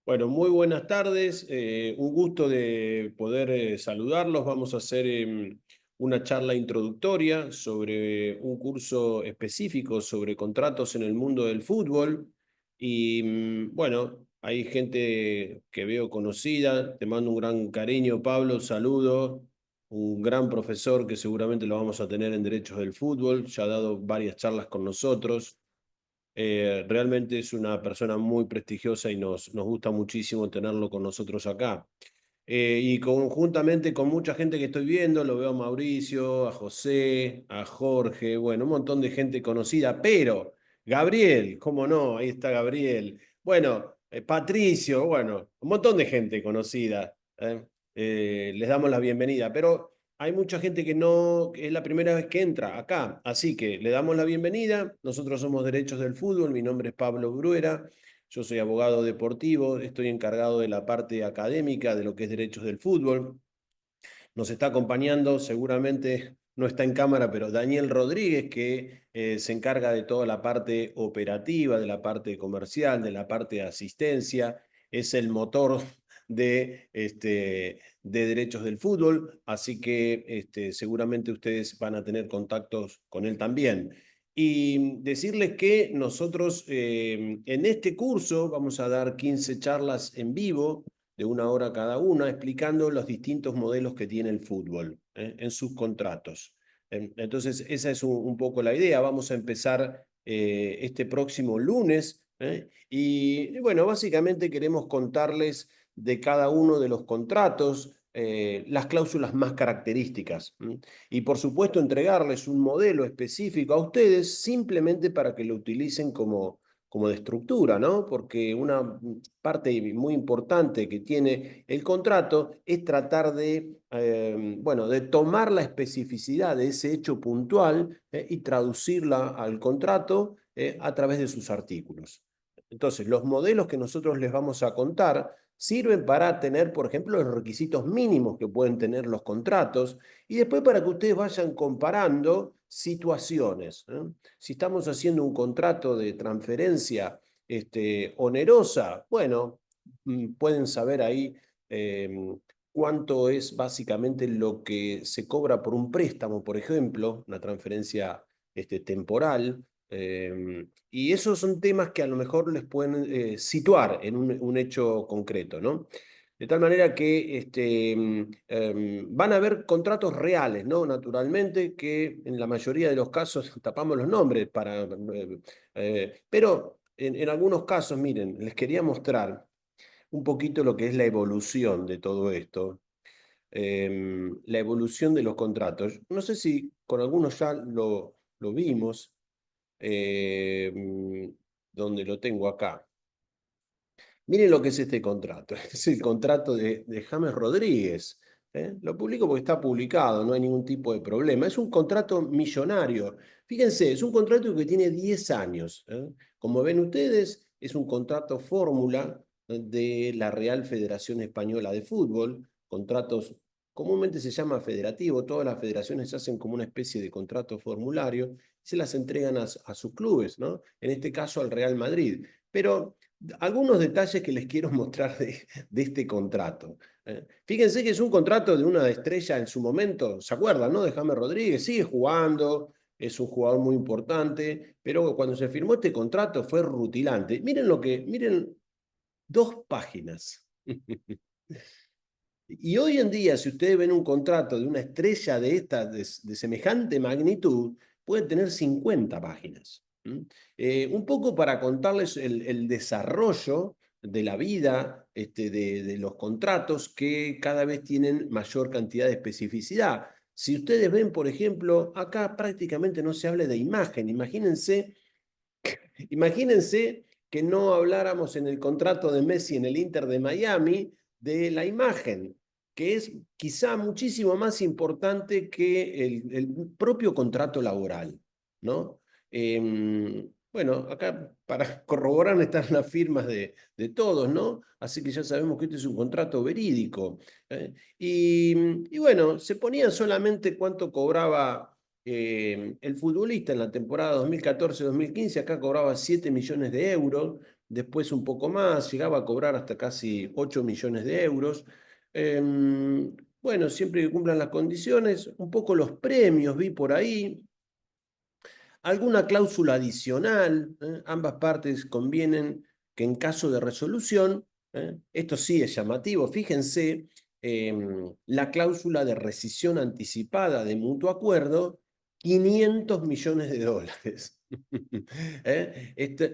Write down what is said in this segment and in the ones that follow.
Bueno, muy buenas tardes. Un gusto de poder saludarlos. Vamos a hacer una charla introductoria sobre un curso específico sobre contratos en el mundo del fútbol. Y bueno, hay gente que veo conocida. Te mando un gran cariño, Pablo. Saludo. Un gran profesor que seguramente lo vamos a tener en Derechos del Fútbol. Ya ha dado varias charlas con nosotros. Realmente es una persona muy prestigiosa y nos gusta muchísimo tenerlo con nosotros acá. Y conjuntamente con mucha gente que estoy viendo, lo veo a Mauricio, a José, a Jorge, bueno, un montón de gente conocida, pero Gabriel, cómo no, ahí está Gabriel. Bueno, Patricio, bueno, un montón de gente conocida. Les damos la bienvenida, pero hay mucha gente que no, que es la primera vez que entra acá, así que le damos la bienvenida. Nosotros somos Derechos del Fútbol, mi nombre es Pablo Bruera. Yo soy abogado deportivo, estoy encargado de la parte académica de lo que es derechos del fútbol. Nos está acompañando, seguramente no está en cámara, pero Daniel Rodríguez, que se encarga de toda la parte operativa, de la parte comercial, de la parte de asistencia, es el motor de derechos del fútbol, así que seguramente ustedes van a tener contactos con él también. Y decirles que nosotros en este curso vamos a dar 15 charlas en vivo de 1 hora cada una, explicando los distintos modelos que tiene el fútbol en sus contratos. Entonces, esa es un poco la idea. Vamos a empezar este próximo lunes. Y bueno, básicamente queremos contarles de cada uno de los contratos, las cláusulas más características. Y por supuesto, entregarles un modelo específico a ustedes simplemente para que lo utilicen como de estructura, ¿no? Porque una parte muy importante que tiene el contrato es tratar bueno, de tomar la especificidad de ese hecho puntual y traducirla al contrato a través de sus artículos. Entonces, los modelos que nosotros les vamos a contar sirven para tener, por ejemplo, los requisitos mínimos que pueden tener los contratos y después para que ustedes vayan comparando situaciones. Si estamos haciendo un contrato de transferencia onerosa, bueno, pueden saber ahí cuánto es básicamente lo que se cobra por un préstamo, por ejemplo, una transferencia temporal. Y esos son temas que a lo mejor les pueden situar en un hecho concreto, ¿no? De tal manera que van a haber contratos reales, ¿no? Naturalmente, que en la mayoría de los casos tapamos los nombres pero en algunos casos, miren, les quería mostrar un poquito lo que es la evolución de todo esto, la evolución de los contratos. No sé si con algunos ya lo vimos, em, donde lo tengo acá. Miren lo que es este contrato. Es el contrato de James Rodríguez. Lo publico porque está publicado, no hay ningún tipo de problema. Es un contrato millonario. Fíjense, es un contrato que tiene 10 años. Como ven ustedes, es un contrato fórmula de la Real Federación Española de Fútbol. Contratos, comúnmente se llama federativo, todas las federaciones hacen como una especie de contrato formulario y se las entregan a sus clubes, ¿no? En este caso al Real Madrid. Pero algunos detalles que les quiero mostrar de este contrato. Fíjense que es un contrato de una estrella en su momento, ¿se acuerdan, no? De James Rodríguez, sigue jugando, es un jugador muy importante, pero cuando se firmó este contrato fue rutilante. Miren 2 páginas. Y hoy en día, si ustedes ven un contrato de una estrella de semejante magnitud, puede tener 50 páginas. Un poco para contarles el desarrollo de la vida de los contratos que cada vez tienen mayor cantidad de especificidad. Si ustedes ven, por ejemplo, acá prácticamente no se habla de imagen. Imagínense que no habláramos en el contrato de Messi en el Inter de Miami de la imagen, que es quizá muchísimo más importante que el propio contrato laboral, ¿no? Bueno, acá para corroborar están las firmas de todos, ¿no? Así que ya sabemos que este es un contrato verídico. Y bueno, se ponía solamente cuánto cobraba el futbolista en la temporada 2014-2015, acá cobraba 7 millones de euros, después un poco más, llegaba a cobrar hasta casi 8 millones de euros. Bueno, siempre que cumplan las condiciones, un poco los premios vi por ahí, alguna cláusula adicional, ambas partes convienen que en caso de resolución, esto sí es llamativo, fíjense, la cláusula de rescisión anticipada de mutuo acuerdo, 500 millones de dólares.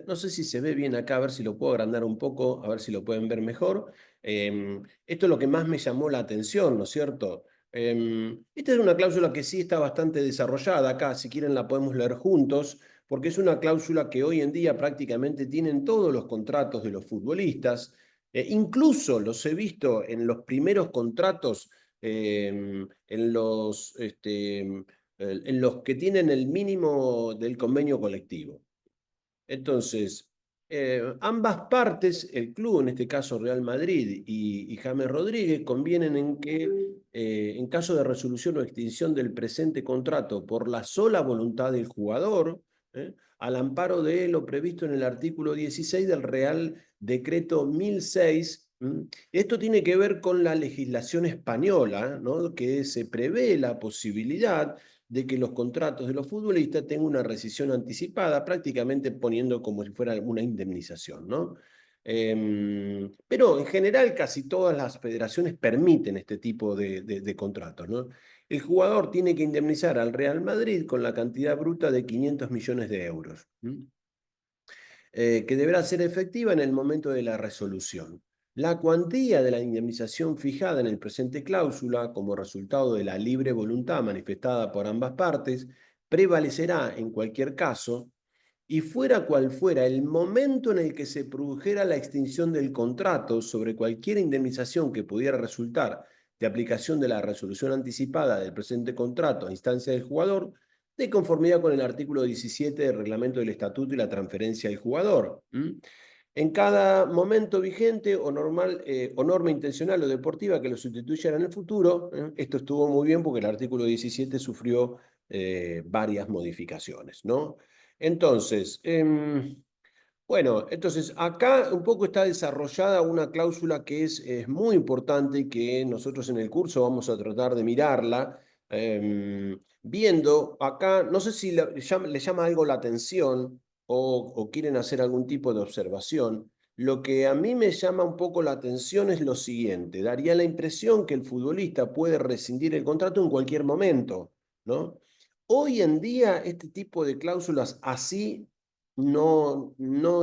No sé si se ve bien acá, a ver si lo puedo agrandar un poco, a ver si lo pueden ver mejor. Esto es lo que más me llamó la atención, ¿no es cierto? Esta es una cláusula que sí está bastante desarrollada acá, si quieren la podemos leer juntos, porque es una cláusula que hoy en día prácticamente tienen todos los contratos de los futbolistas. Incluso los he visto en los primeros contratos, en los que tienen el mínimo del convenio colectivo. Entonces, ambas partes, el club, en este caso Real Madrid y James Rodríguez, convienen en que en caso de resolución o extinción del presente contrato por la sola voluntad del jugador, al amparo de lo previsto en el artículo 16 del Real Decreto 1006, esto tiene que ver con la legislación española, ¿no? Que se prevé la posibilidad de que los contratos de los futbolistas tengan una rescisión anticipada, prácticamente poniendo como si fuera una indemnización, ¿no? Pero en general casi todas las federaciones permiten este tipo de contratos, ¿no? El jugador tiene que indemnizar al Real Madrid con la cantidad bruta de 500 millones de euros, que deberá ser efectiva en el momento de la resolución. La cuantía de la indemnización fijada en el presente cláusula, como resultado de la libre voluntad manifestada por ambas partes, prevalecerá en cualquier caso, y fuera cual fuera el momento en el que se produjera la extinción del contrato sobre cualquier indemnización que pudiera resultar de aplicación de la resolución anticipada del presente contrato a instancia del jugador, de conformidad con el artículo 17 del reglamento del estatuto y la transferencia del jugador. En cada momento vigente o normal o norma intencional o deportiva que lo sustituya en el futuro, esto estuvo muy bien porque el artículo 17 sufrió varias modificaciones, ¿no? Entonces, bueno, entonces acá un poco está desarrollada una cláusula que es muy importante y que nosotros en el curso vamos a tratar de mirarla, viendo acá, no sé si le llama algo la atención o quieren hacer algún tipo de observación. Lo que a mí me llama un poco la atención es lo siguiente, daría la impresión que el futbolista puede rescindir el contrato en cualquier momento, ¿no? Hoy en día este tipo de cláusulas así no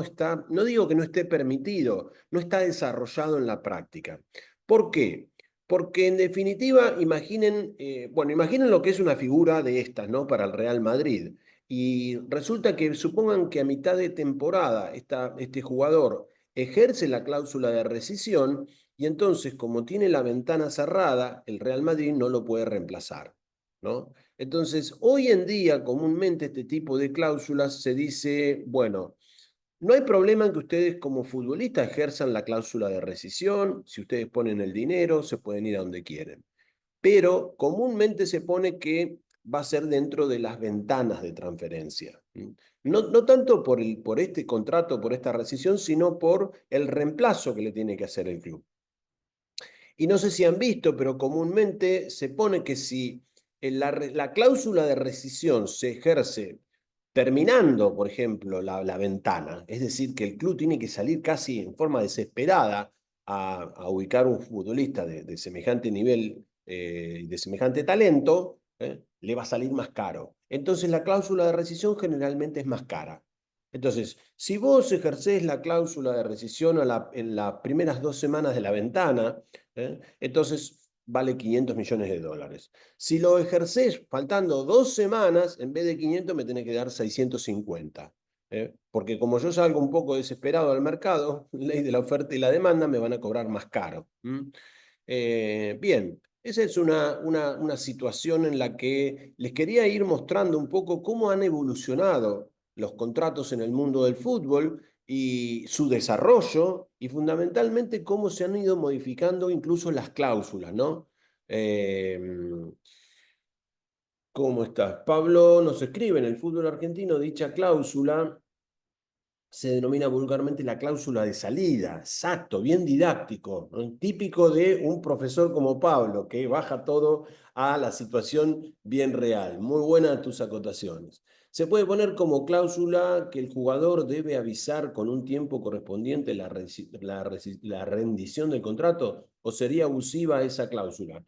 está, no digo que no esté permitido, no está desarrollado en la práctica. ¿Por qué? Porque en definitiva, imaginen, bueno, imaginen lo que es una figura de estas, ¿no? Para el Real Madrid. Y resulta que supongan que a mitad de temporada este jugador ejerce la cláusula de rescisión y entonces, como tiene la ventana cerrada, el Real Madrid no lo puede reemplazar, ¿no? Entonces, hoy en día, comúnmente este tipo de cláusulas se dice, bueno, no hay problema en que ustedes como futbolistas ejerzan la cláusula de rescisión, si ustedes ponen el dinero, se pueden ir a donde quieren. Pero comúnmente se pone que va a ser dentro de las ventanas de transferencia. No tanto por este contrato, por esta rescisión, sino por el reemplazo que le tiene que hacer el club. Y no sé si han visto, pero comúnmente se pone que si la cláusula de rescisión se ejerce terminando, por ejemplo, la ventana, es decir, que el club tiene que salir casi en forma desesperada a ubicar un futbolista de semejante nivel, de semejante talento, le va a salir más caro. Entonces la cláusula de rescisión generalmente es más cara. Entonces, si vos ejercés la cláusula de rescisión en las primeras 2 semanas de la ventana, entonces vale 500 millones de dólares. Si lo ejercés faltando 2 semanas, en vez de 500 me tenés que dar 650. Porque como yo salgo un poco desesperado al mercado, ley de la oferta y la demanda, me van a cobrar más caro. Bien, esa es una situación en la que les quería ir mostrando un poco cómo han evolucionado los contratos en el mundo del fútbol y su desarrollo y fundamentalmente cómo se han ido modificando incluso las cláusulas, ¿no? Eh, ¿Cómo estás? Pablo nos escribe en el fútbol argentino dicha cláusula se denomina vulgarmente la cláusula de salida. Exacto, bien didáctico, ¿no? Típico de un profesor como Pablo, que baja todo a la situación bien real. Muy buenas tus acotaciones. Se puede poner como cláusula que el jugador debe avisar con un tiempo correspondiente la rendición del contrato, o sería abusiva esa cláusula.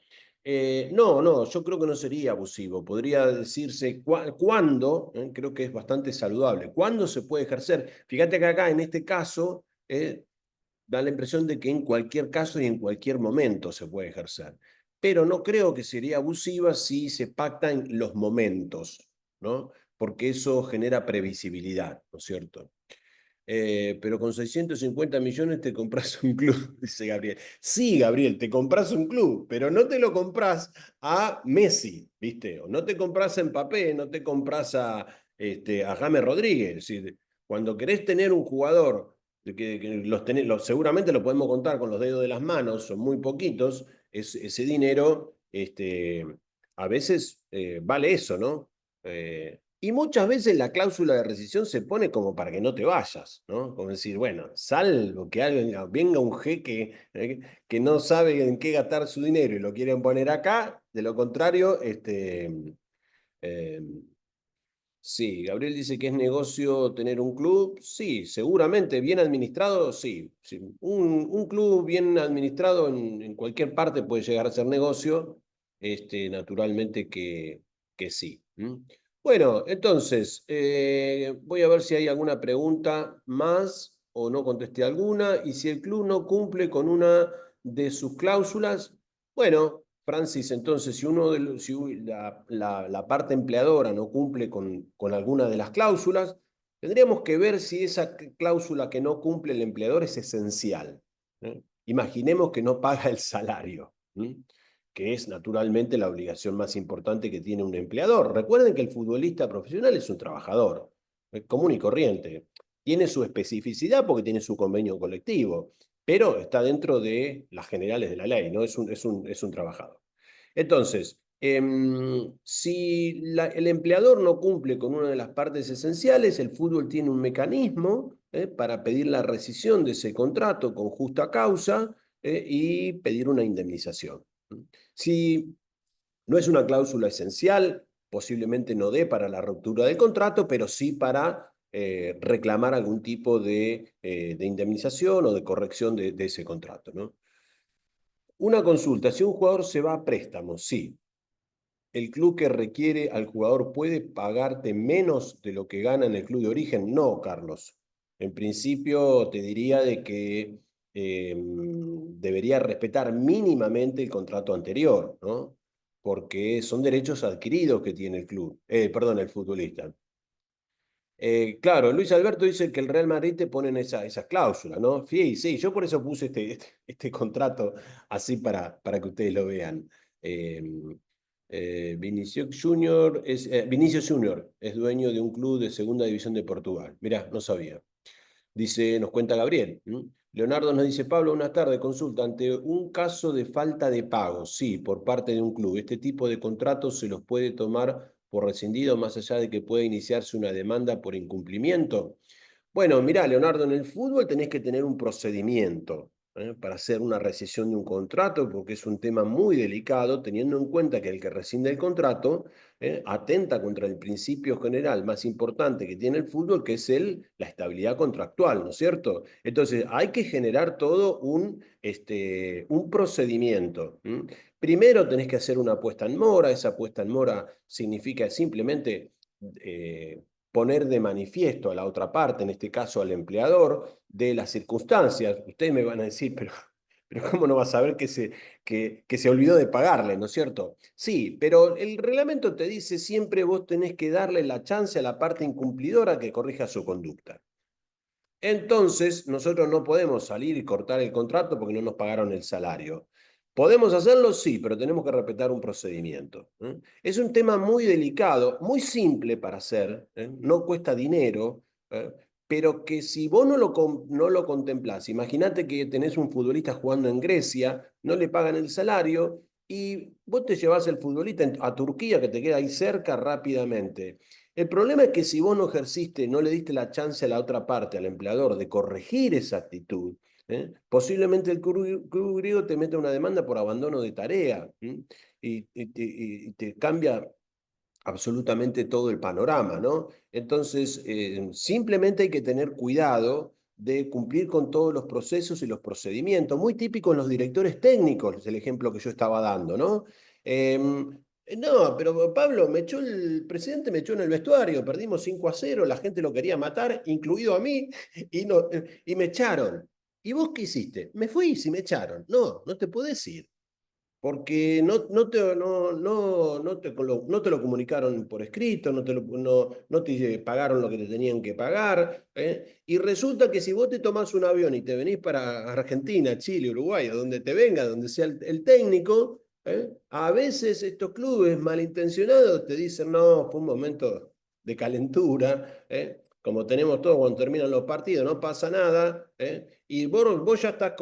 No, yo creo que no sería abusivo. Podría decirse cuándo, creo que es bastante saludable. ¿Cuándo se puede ejercer? Fíjate que acá, en este caso, da la impresión de que en cualquier caso y en cualquier momento se puede ejercer. Pero no creo que sería abusiva si se pactan los momentos, ¿no? Porque eso genera previsibilidad, ¿no es cierto? Pero con 650 millones te compras un club, dice Gabriel. Sí, Gabriel, te compras un club, pero no te lo compras a Messi, ¿viste? O no te compras a Mbappé, no te compras a James Rodríguez. Es decir, cuando querés tener un jugador, que seguramente lo podemos contar con los dedos de las manos, son muy poquitos, ese dinero a veces vale eso, ¿no? Y muchas veces la cláusula de rescisión se pone como para que no te vayas, ¿no? Como decir, bueno, salvo que venga un jeque que no sabe en qué gastar su dinero y lo quieren poner acá, de lo contrario, eh, sí, Gabriel dice que es negocio tener un club. Sí, seguramente bien administrado, sí. Sí. Un club bien administrado en cualquier parte puede llegar a ser negocio. Naturalmente que sí. ¿Mm? Bueno, entonces, voy a ver si hay alguna pregunta más o no contesté alguna. Y si el club no cumple con una de sus cláusulas, bueno, Francis, entonces, si la parte empleadora no cumple con alguna de las cláusulas, tendríamos que ver si esa cláusula que no cumple el empleador es esencial. ¿Eh? Imaginemos que no paga el salario, que es naturalmente la obligación más importante que tiene un empleador. Recuerden que el futbolista profesional es un trabajador, común y corriente. Tiene su especificidad porque tiene su convenio colectivo, pero está dentro de las generales de la ley, ¿no? Es un trabajador. Entonces, si el empleador no cumple con una de las partes esenciales, el fútbol tiene un mecanismo para pedir la rescisión de ese contrato con justa causa y pedir una indemnización. Si no es una cláusula esencial, posiblemente no dé para la ruptura del contrato, pero sí para reclamar algún tipo de indemnización o de corrección de ese contrato, ¿no? Una consulta, si un jugador se va a préstamo, sí, ¿el club que requiere al jugador puede pagarte menos de lo que gana en el club de origen? No, Carlos. En principio te diría de que debería respetar mínimamente el contrato anterior, ¿no? Porque son derechos adquiridos que tiene el club, perdón, el futbolista. Claro, Luis Alberto dice que el Real Madrid te pone en esa cláusula, ¿no? Sí, sí, yo por eso puse este contrato así para que ustedes lo vean. Eh, Vinicius Junior es dueño de un club de segunda división de Portugal. Mirá, no sabía. Dice, nos cuenta Gabriel. Leonardo nos dice, Pablo, buenas tardes, consulta, ante un caso de falta de pago, sí, por parte de un club, ¿este tipo de contratos se los puede tomar por rescindido más allá de que pueda iniciarse una demanda por incumplimiento? Bueno, mirá, Leonardo, en el fútbol tenés que tener un procedimiento para hacer una rescisión de un contrato, porque es un tema muy delicado, teniendo en cuenta que el que rescinde el contrato atenta contra el principio general más importante que tiene el fútbol, que es la estabilidad contractual, ¿no es cierto? Entonces, hay que generar todo un procedimiento. Primero tenés que hacer una puesta en mora, esa puesta en mora significa simplemente poner de manifiesto a la otra parte, en este caso al empleador, de las circunstancias. Ustedes me van a decir, pero ¿cómo no va a saber que se olvidó de pagarle, ¿no es cierto? Sí, pero el reglamento te dice siempre vos tenés que darle la chance a la parte incumplidora que corrija su conducta. Entonces, nosotros no podemos salir y cortar el contrato porque no nos pagaron el salario. ¿Podemos hacerlo? Sí, pero tenemos que respetar un procedimiento. Es un tema muy delicado, muy simple para hacer, no cuesta dinero, pero que si vos no lo contemplás, imagínate que tenés un futbolista jugando en Grecia, no le pagan el salario, y vos te llevás el futbolista a Turquía, que te queda ahí cerca rápidamente. El problema es que si vos no ejerciste, no le diste la chance a la otra parte, al empleador, de corregir esa actitud, posiblemente el club griego te meta una demanda por abandono de tarea, y te cambia absolutamente todo el panorama, ¿no? Entonces, simplemente hay que tener cuidado de cumplir con todos los procesos y los procedimientos, muy típico en los directores técnicos, es el ejemplo que yo estaba dando, ¿no? No, pero Pablo, el presidente me echó en el vestuario, perdimos 5-0, la gente lo quería matar, incluido a mí, y me echaron. ¿Y vos qué hiciste? Me fui y me echaron. No, no te podés ir porque no te lo comunicaron por escrito, no te pagaron lo que te tenían que pagar, ¿eh? Y resulta que si vos te tomás un avión y te venís para Argentina, Chile, Uruguay, o donde te venga, donde sea el técnico, a veces estos clubes malintencionados te dicen, no, fue un momento de calentura, como tenemos todos cuando terminan los partidos, no pasa nada, y vos ya estás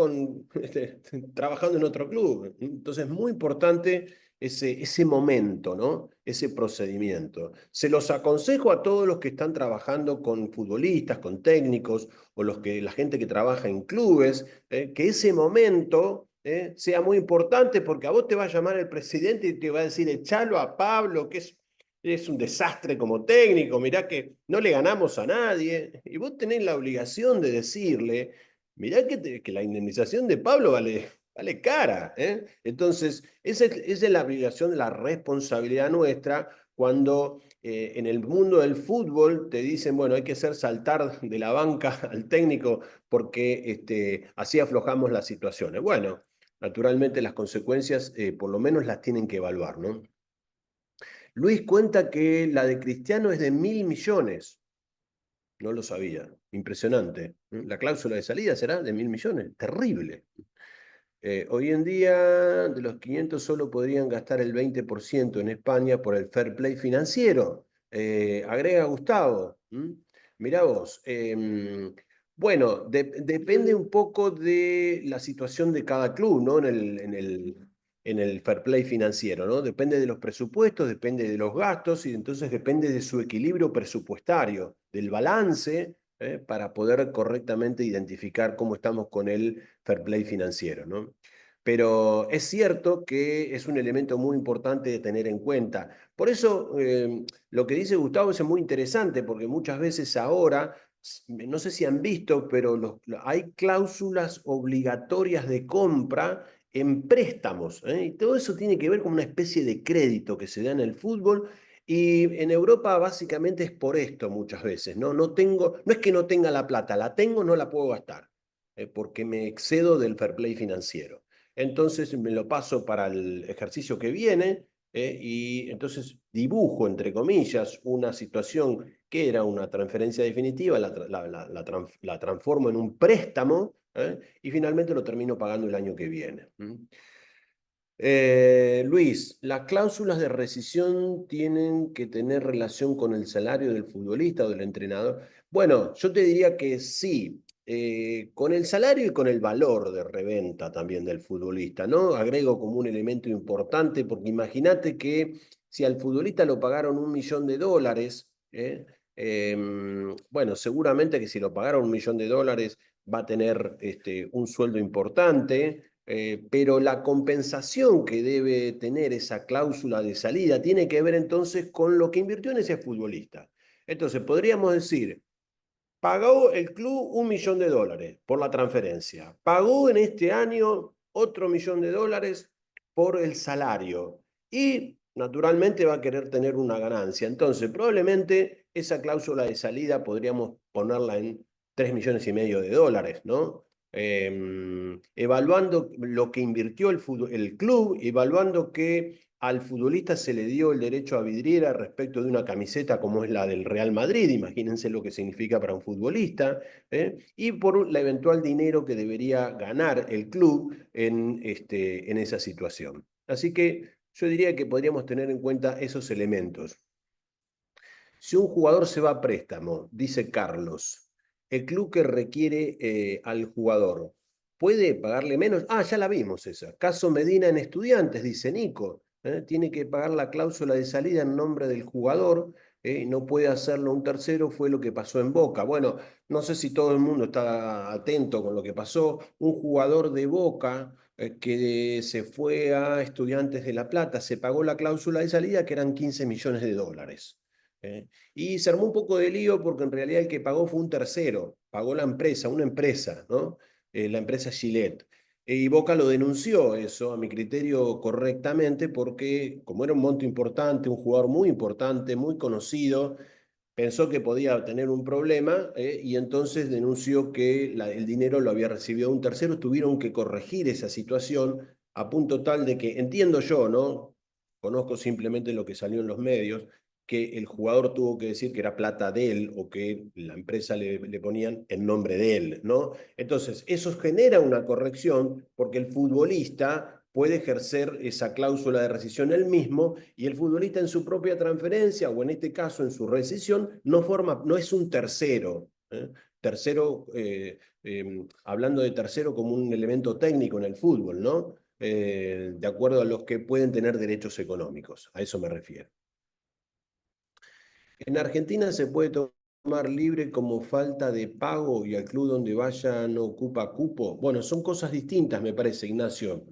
trabajando en otro club. Entonces es muy importante ese momento, ¿no? Ese procedimiento. Se los aconsejo a todos los que están trabajando con futbolistas, con técnicos, o la gente que trabaja en clubes, que ese momento sea muy importante, porque a vos te va a llamar el presidente y te va a decir, echalo a Pablo, que es un desastre como técnico, mirá que no le ganamos a nadie. Y vos tenés la obligación de decirle, mirá que la indemnización de Pablo vale cara. Entonces, esa es la obligación, la responsabilidad nuestra cuando en el mundo del fútbol te dicen, bueno, hay que hacer saltar de la banca al técnico porque así aflojamos las situaciones. Bueno, naturalmente las consecuencias por lo menos las tienen que evaluar, ¿no? Luis cuenta que la de Cristiano es de 1.000 millones. No lo sabía. Impresionante. La cláusula de salida será de 1.000 millones. Terrible. Hoy en día, de los 500 solo podrían gastar el 20% en España por el fair play financiero. Agrega Gustavo. Mirá vos. Bueno, depende un poco de la situación de cada club, ¿no? En el fair play financiero, ¿no? Depende de los presupuestos, depende de los gastos y entonces depende de su equilibrio presupuestario, del balance, para poder correctamente identificar cómo estamos con el fair play financiero, ¿no? Pero es cierto que es un elemento muy importante de tener en cuenta. Por eso, lo que dice Gustavo es muy interesante, porque muchas veces ahora, no sé si han visto, pero hay cláusulas obligatorias de compra en préstamos, ¿eh? Y todo eso tiene que ver con una especie de crédito que se da en el fútbol. Y en Europa básicamente es por esto muchas veces, ¿no? No es que no tenga la plata, la tengo, no la puedo gastar, porque me excedo del fair play financiero. Entonces me lo paso para el ejercicio que viene, y entonces dibujo, entre comillas, una situación que era una transferencia definitiva, la transformo en un préstamo, y finalmente lo termino pagando el año que viene. Luis, ¿las cláusulas de rescisión tienen que tener relación con el salario del futbolista o del entrenador? Bueno, yo te diría que sí, con el salario y con el valor de reventa también del futbolista, ¿no? Agrego como un elemento importante porque imagínate que si al futbolista lo pagaron $1.000.000, bueno, seguramente que si lo pagaron $1.000.000 va a tener un sueldo importante, pero la compensación que debe tener esa cláusula de salida tiene que ver entonces con lo que invirtió en ese futbolista. Entonces, podríamos decir, pagó el club $1.000.000 por la transferencia, pagó en este año otro $1.000.000 por el salario y naturalmente va a querer tener una ganancia. Entonces, probablemente esa cláusula de salida podríamos ponerla en $3.500.000, ¿no? Evaluando lo que invirtió el club, evaluando que al futbolista se le dio el derecho a vidriera respecto de una camiseta como es la del Real Madrid, imagínense lo que significa para un futbolista, y por la eventual dinero que debería ganar el club en esa situación. Así que yo diría que podríamos tener en cuenta esos elementos. Si un jugador se va a préstamo, dice Carlos, el club que requiere al jugador, puede pagarle menos. Ah, ya la vimos esa. Caso Medina en Estudiantes, dice Nico. Tiene que pagar la cláusula de salida en nombre del jugador. No puede hacerlo un tercero, fue lo que pasó en Boca. Bueno, no sé si todo el mundo está atento con lo que pasó. Un jugador de Boca que se fue a Estudiantes de La Plata, se pagó la cláusula de salida que eran 15 millones de dólares. Y se armó un poco de lío porque en realidad el que pagó fue un tercero, pagó la empresa, una empresa, ¿no? La empresa Gillette. Y Boca lo denunció eso, a mi criterio, correctamente, porque como era un monto importante, un jugador muy importante, muy conocido, pensó que podía tener un problema y entonces denunció que el dinero lo había recibido un tercero. Tuvieron que corregir esa situación a punto tal de que, entiendo yo, ¿no? Conozco simplemente lo que salió en los medios, que el jugador tuvo que decir que era plata de él o que la empresa le ponían en nombre de él, ¿no? Entonces, eso genera una corrección porque el futbolista puede ejercer esa cláusula de rescisión él mismo y el futbolista en su propia transferencia o en este caso en su rescisión no es un tercero. Tercero, hablando de tercero como un elemento técnico en el fútbol, ¿no? De acuerdo a los que pueden tener derechos económicos, a eso me refiero. En Argentina se puede tomar libre como falta de pago y al club donde vaya no ocupa cupo. Bueno, son cosas distintas, me parece, Ignacio.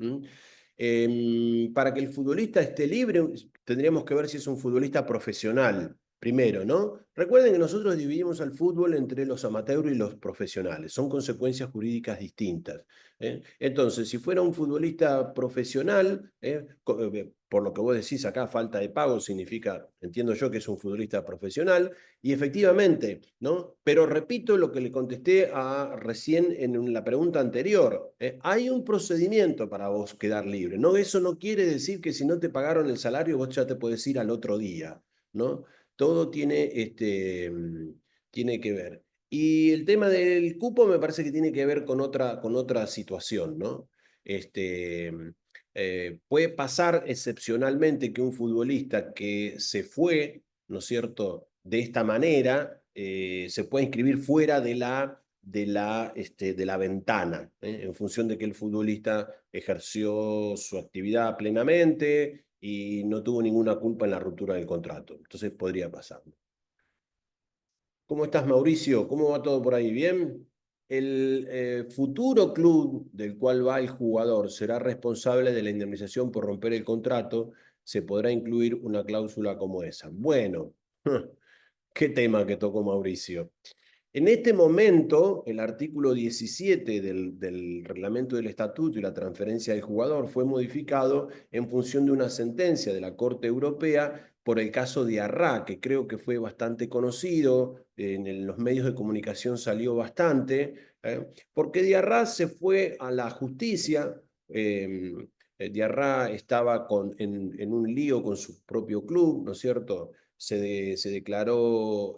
Para que el futbolista esté libre, tendríamos que ver si es un futbolista profesional, primero, ¿no? Recuerden que nosotros dividimos al fútbol entre los amateurs y los profesionales. Son consecuencias jurídicas distintas. Entonces, si fuera un futbolista profesional, por lo que vos decís acá, falta de pago significa, entiendo yo que es un futbolista profesional, y efectivamente, ¿no? Pero repito lo que le contesté recién en la pregunta anterior. Hay un procedimiento para vos quedar libre, ¿no? Eso no quiere decir que si no te pagaron el salario, vos ya te podés ir al otro día, ¿no? Todo tiene que ver. Y el tema del cupo me parece que tiene que ver con otra situación, ¿no? Este, puede pasar excepcionalmente que un futbolista que se fue, ¿no es cierto?, de esta manera, se puede inscribir fuera de la ventana, en función de que el futbolista ejerció su actividad plenamente y no tuvo ninguna culpa en la ruptura del contrato. Entonces podría pasar. ¿Cómo estás, Mauricio? ¿Cómo va todo por ahí? ¿Bien? El futuro club del cual va el jugador será responsable de la indemnización por romper el contrato. Se podrá incluir una cláusula como esa. Bueno, qué tema que tocó Mauricio. En este momento, el artículo 17 del reglamento del estatuto y la transferencia del jugador fue modificado en función de una sentencia de la Corte Europea por el caso de Arrá, que creo que fue bastante conocido, en los medios de comunicación salió bastante, porque Diarra se fue a la justicia. Diarra estaba en un lío con su propio club, ¿no es cierto? Se declaró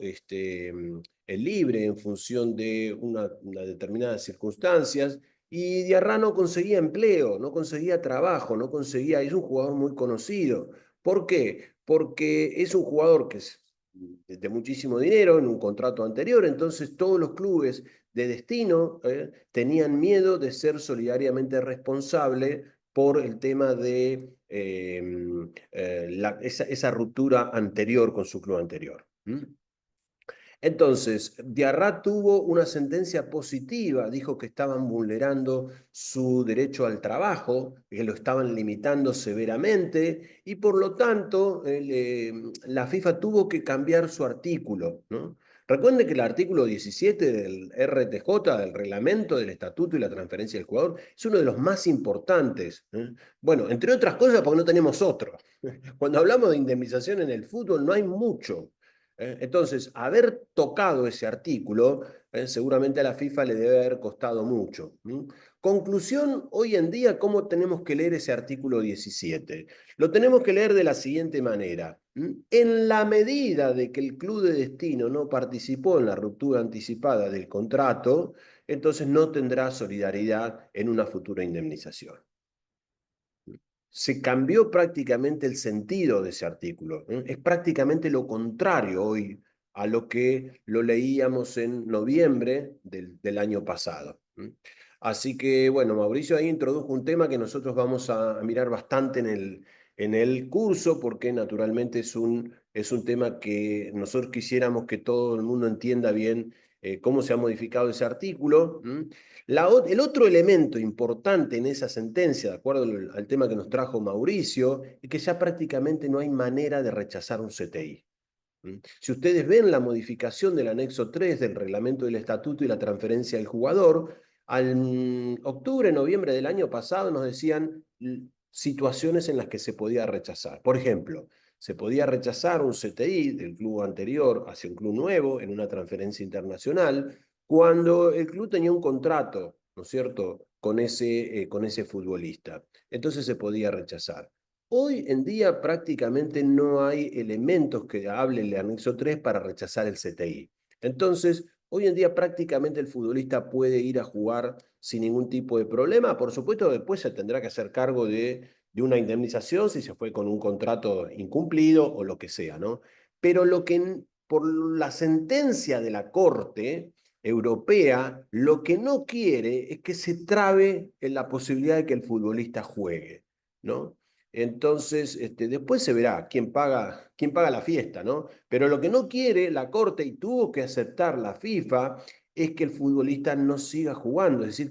libre en función de una determinadas circunstancias. Y Diarra no conseguía empleo, no conseguía trabajo, no conseguía, es un jugador muy conocido. ¿Por qué? Porque es un jugador que es de muchísimo dinero en un contrato anterior, entonces todos los clubes de destino tenían miedo de ser solidariamente responsable por el tema de esa ruptura anterior con su club anterior. Entonces, Diarra tuvo una sentencia positiva, dijo que estaban vulnerando su derecho al trabajo, que lo estaban limitando severamente y por lo tanto la FIFA tuvo que cambiar su artículo, ¿no? Recuerden que el artículo 17 del RTJ, del Reglamento del Estatuto y la Transferencia del Jugador, es uno de los más importantes. Bueno, entre otras cosas porque no tenemos otro. Cuando hablamos de indemnización en el fútbol no hay mucho. Entonces, haber tocado ese artículo, seguramente a la FIFA le debe haber costado mucho. Conclusión, hoy en día, ¿cómo tenemos que leer ese artículo 17? Lo tenemos que leer de la siguiente manera. En la medida de que el club de destino no participó en la ruptura anticipada del contrato, entonces no tendrá solidaridad en una futura indemnización. Se cambió prácticamente el sentido de ese artículo. Es prácticamente lo contrario hoy a lo que lo leíamos en noviembre del año pasado. Así que, bueno, Mauricio ahí introdujo un tema que nosotros vamos a mirar bastante en el curso, porque naturalmente es un tema que nosotros quisiéramos que todo el mundo entienda bien cómo se ha modificado ese artículo. El otro elemento importante en esa sentencia, de acuerdo al tema que nos trajo Mauricio, es que ya prácticamente no hay manera de rechazar un CTI. Si ustedes ven la modificación del anexo 3 del reglamento del estatuto y la transferencia del jugador, al octubre, noviembre del año pasado nos decían situaciones en las que se podía rechazar. Por ejemplo, se podía rechazar un CTI del club anterior hacia un club nuevo en una transferencia internacional cuando el club tenía un contrato, ¿no es cierto?, con ese futbolista. Entonces se podía rechazar. Hoy en día prácticamente no hay elementos que hable el anexo 3 para rechazar el CTI. Entonces, hoy en día prácticamente el futbolista puede ir a jugar sin ningún tipo de problema. Por supuesto, después se tendrá que hacer cargo de una indemnización si se fue con un contrato incumplido o lo que sea, ¿no? Pero lo que por la sentencia de la Corte Europea, lo que no quiere es que se trabe en la posibilidad de que el futbolista juegue, ¿no? Entonces, después se verá quién paga la fiesta, ¿no? Pero lo que no quiere la Corte, y tuvo que aceptar la FIFA, es que el futbolista no siga jugando, es decir,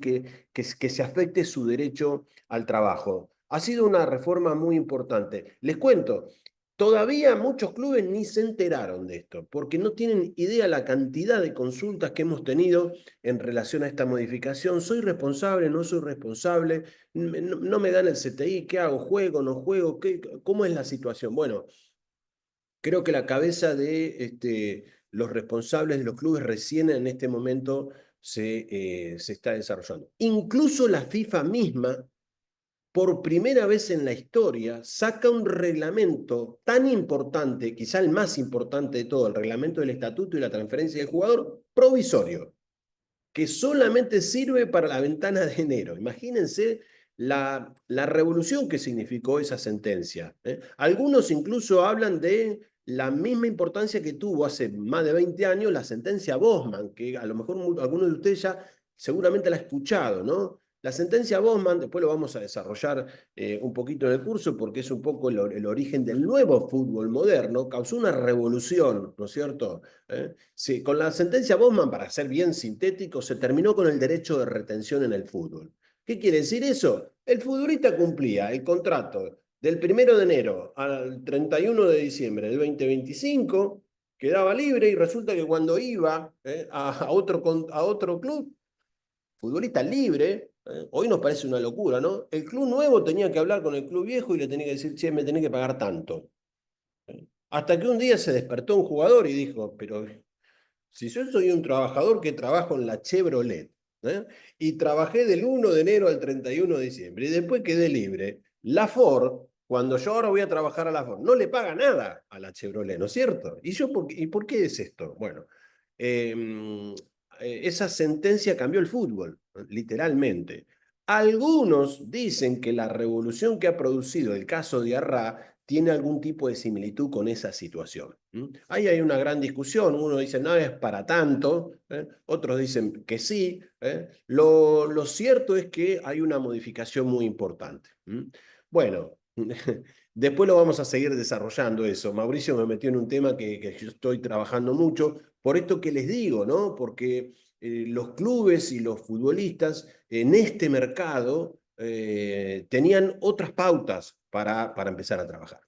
que se afecte su derecho al trabajo. Ha sido una reforma muy importante. Les cuento, todavía muchos clubes ni se enteraron de esto, porque no tienen idea la cantidad de consultas que hemos tenido en relación a esta modificación. ¿Soy responsable? ¿No soy responsable? No me dan el CTI, ¿qué hago? ¿Juego? ¿No juego? ¿Cómo es la situación? Bueno, creo que la cabeza de los responsables de los clubes recién en este momento se está desarrollando. Incluso la FIFA misma, por primera vez en la historia, saca un reglamento tan importante, quizá el más importante de todo, el reglamento del estatuto y la transferencia del jugador, provisorio, que solamente sirve para la ventana de enero. Imagínense la revolución que significó esa sentencia. Algunos incluso hablan de la misma importancia que tuvo hace más de 20 años la sentencia Bosman, que a lo mejor algunos de ustedes ya seguramente la han escuchado, ¿no? La sentencia Bosman, después lo vamos a desarrollar un poquito en el curso porque es un poco el origen del nuevo fútbol moderno, causó una revolución, ¿no es cierto? Sí, con la sentencia Bosman, para ser bien sintético, se terminó con el derecho de retención en el fútbol. ¿Qué quiere decir eso? El futbolista cumplía el contrato del 1 de enero al 31 de diciembre del 2025, quedaba libre y resulta que cuando iba a otro club, futbolista libre, hoy nos parece una locura, ¿no? El club nuevo tenía que hablar con el club viejo y le tenía que decir, che, me tenés que pagar tanto. Hasta que un día se despertó un jugador y dijo, pero si yo soy un trabajador que trabajo en la Chevrolet, y trabajé del 1 de enero al 31 de diciembre y después quedé libre, la Ford, cuando yo ahora voy a trabajar a la Ford, no le paga nada a la Chevrolet, ¿no es cierto? ¿Y por qué es esto? Bueno, eh, esa sentencia cambió el fútbol, literalmente. Algunos dicen que la revolución que ha producido el caso de Arrá tiene algún tipo de similitud con esa situación. Ahí hay una gran discusión. Uno dice, no es para tanto, otros dicen que sí. Lo cierto es que hay una modificación muy importante. Bueno, después lo vamos a seguir desarrollando eso. Mauricio me metió en un tema que yo estoy trabajando mucho, por esto que les digo, ¿no? Porque los clubes y los futbolistas en este mercado tenían otras pautas para empezar a trabajar.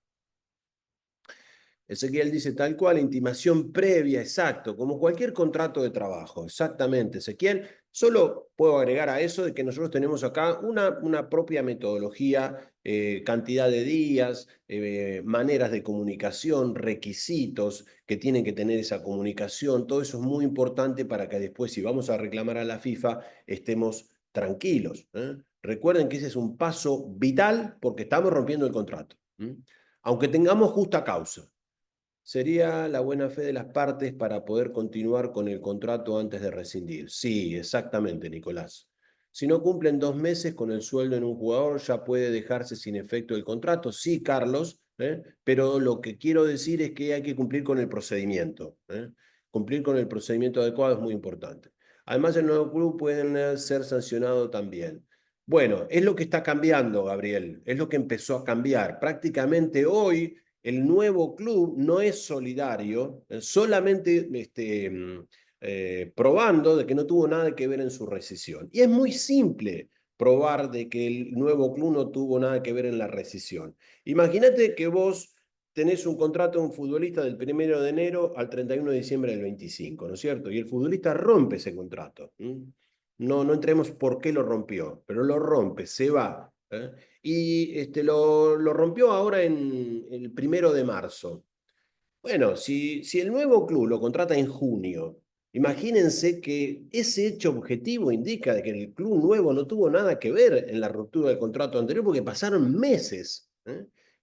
Ezequiel dice tal cual, intimación previa, exacto, como cualquier contrato de trabajo, exactamente, Ezequiel. Solo puedo agregar a eso de que nosotros tenemos acá una propia metodología, cantidad de días, maneras de comunicación, requisitos que tienen que tener esa comunicación. Todo eso es muy importante para que después, si vamos a reclamar a la FIFA, estemos tranquilos. Recuerden que ese es un paso vital porque estamos rompiendo el contrato. Aunque tengamos justa causa. Sería la buena fe de las partes para poder continuar con el contrato antes de rescindir. Sí, exactamente, Nicolás. Si no cumplen 2 meses con el sueldo en un jugador, ya puede dejarse sin efecto el contrato. Sí, Carlos, pero lo que quiero decir es que hay que cumplir con el procedimiento. Cumplir con el procedimiento adecuado es muy importante. Además, el nuevo club puede ser sancionado también. Bueno, es lo que está cambiando, Gabriel, es lo que empezó a cambiar. Prácticamente hoy el nuevo club no es solidario, solamente probando de que no tuvo nada que ver en su rescisión. Y es muy simple probar de que el nuevo club no tuvo nada que ver en la rescisión. Imagínate que vos tenés un contrato de un futbolista del 1 de enero al 31 de diciembre del 25, ¿no es cierto? Y el futbolista rompe ese contrato. No, no entremos por qué lo rompió, pero lo rompe, se va. Y lo rompió ahora en el 1 de marzo. Bueno, si el nuevo club lo contrata en junio, imagínense que ese hecho objetivo indica de que el club nuevo no tuvo nada que ver en la ruptura del contrato anterior porque pasaron meses.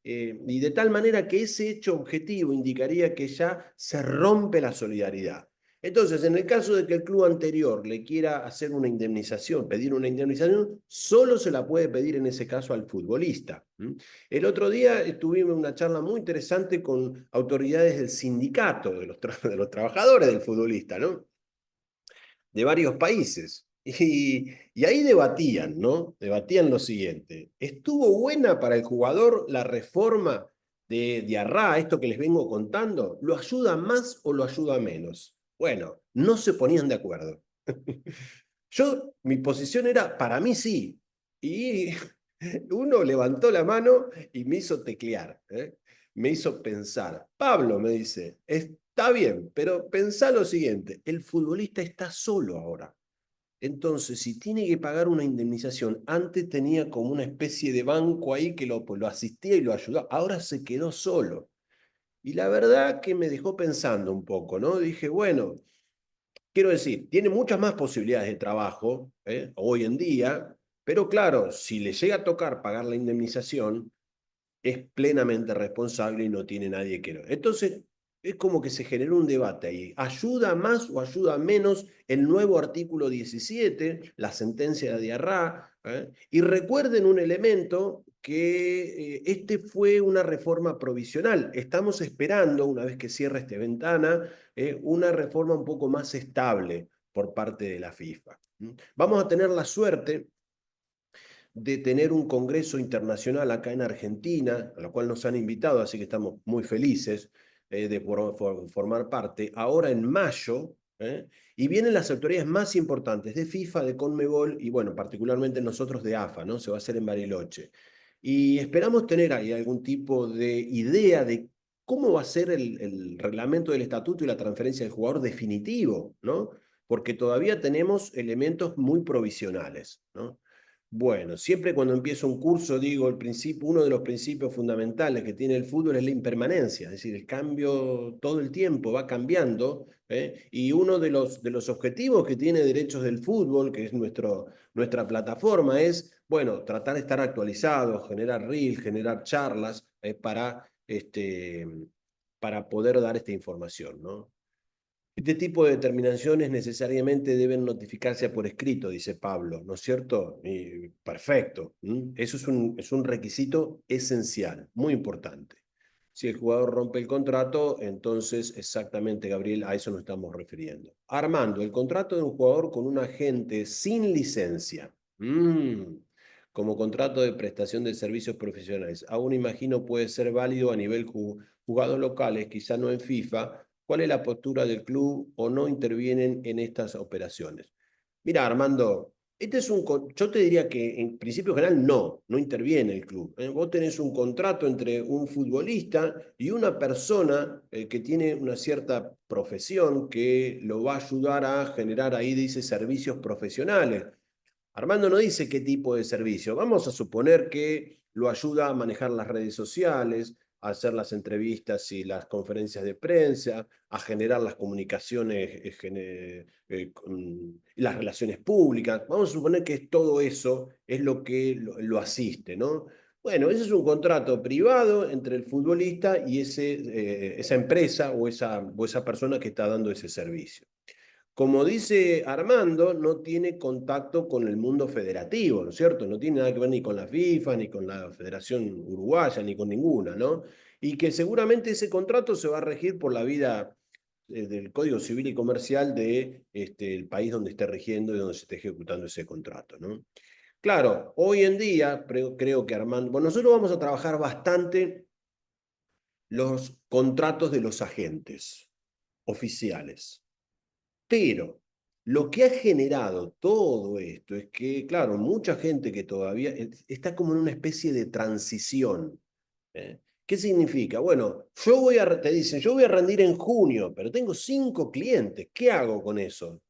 Y de tal manera que ese hecho objetivo indicaría que ya se rompe la solidaridad. Entonces, en el caso de que el club anterior le quiera hacer una indemnización, pedir una indemnización, solo se la puede pedir en ese caso al futbolista. El otro día tuvimos una charla muy interesante con autoridades del sindicato de los trabajadores del futbolista, ¿no? De varios países. Y ahí debatían, ¿no? Debatían lo siguiente. ¿Estuvo buena para el jugador la reforma de Diarra, esto que les vengo contando? ¿Lo ayuda más o lo ayuda menos? Bueno, no se ponían de acuerdo. Mi posición era, para mí sí. Y uno levantó la mano y me hizo teclear, ¿eh? Me hizo pensar. Pablo me dice, está bien, pero pensá lo siguiente, el futbolista está solo ahora. Entonces, si tiene que pagar una indemnización, antes tenía como una especie de banco ahí que lo asistía y lo ayudaba. Ahora se quedó solo. Y la verdad que me dejó pensando un poco, ¿no? Dije, bueno, quiero decir, tiene muchas más posibilidades de trabajo hoy en día, pero claro, si le llega a tocar pagar la indemnización, es plenamente responsable y no tiene nadie que lo. Entonces, es como que se generó un debate ahí. ¿Ayuda más o ayuda menos el nuevo artículo 17, la sentencia de Diarra? Y recuerden un elemento que este fue una reforma provisional. Estamos esperando, una vez que cierre esta ventana, una reforma un poco más estable por parte de la FIFA. Vamos a tener la suerte de tener un congreso internacional acá en Argentina, a lo cual nos han invitado, así que estamos muy felices de formar parte, ahora en mayo, y vienen las autoridades más importantes de FIFA, de Conmebol y bueno, particularmente nosotros de AFA, ¿no? Se va a hacer en Bariloche. Y esperamos tener ahí algún tipo de idea de cómo va a ser el reglamento del estatuto y la transferencia del jugador definitivo, ¿no? Porque todavía tenemos elementos muy provisionales, ¿no? Bueno, siempre cuando empiezo un curso digo, uno de los principios fundamentales que tiene el fútbol es la impermanencia, es decir, el cambio todo el tiempo va cambiando, y uno de los objetivos que tiene Derechos del Fútbol, que es nuestra plataforma, es, bueno, tratar de estar actualizados, generar reels, generar charlas para poder dar esta información, ¿no? Este tipo de determinaciones necesariamente deben notificarse por escrito, dice Pablo, ¿no es cierto? Perfecto. Eso es un requisito esencial, muy importante. Si el jugador rompe el contrato, entonces exactamente, Gabriel, a eso nos estamos refiriendo. Armando, el contrato de un jugador con un agente sin licencia, como contrato de prestación de servicios profesionales, aún imagino puede ser válido a nivel jugados locales, quizá no en FIFA. ¿Cuál es la postura del club o no intervienen en estas operaciones? Mira, Armando, yo te diría que en principio general no interviene el club. Vos tenés un contrato entre un futbolista y una persona que tiene una cierta profesión que lo va a ayudar a generar ahí, dice, servicios profesionales. Armando no dice qué tipo de servicio. Vamos a suponer que lo ayuda a manejar las redes sociales, a hacer las entrevistas y las conferencias de prensa, a generar las comunicaciones, las relaciones públicas. Vamos a suponer que todo eso es lo que lo asiste, ¿no? Bueno, ese es un contrato privado entre el futbolista y esa empresa o esa persona que está dando ese servicio. Como dice Armando, no tiene contacto con el mundo federativo, ¿no es cierto? No tiene nada que ver ni con la FIFA, ni con la Federación Uruguaya, ni con ninguna, ¿no? Y que seguramente ese contrato se va a regir por la vida del Código Civil y Comercial de el país donde esté rigiendo y donde se esté ejecutando ese contrato, ¿no? Claro, hoy en día creo que Armando, bueno, nosotros vamos a trabajar bastante los contratos de los agentes oficiales, pero lo que ha generado todo esto es que, claro, mucha gente que todavía está como en una especie de transición. ¿Eh? ¿Qué significa? Bueno, te dicen, yo voy a rendir en junio, pero tengo 5 clientes. ¿Qué hago con eso?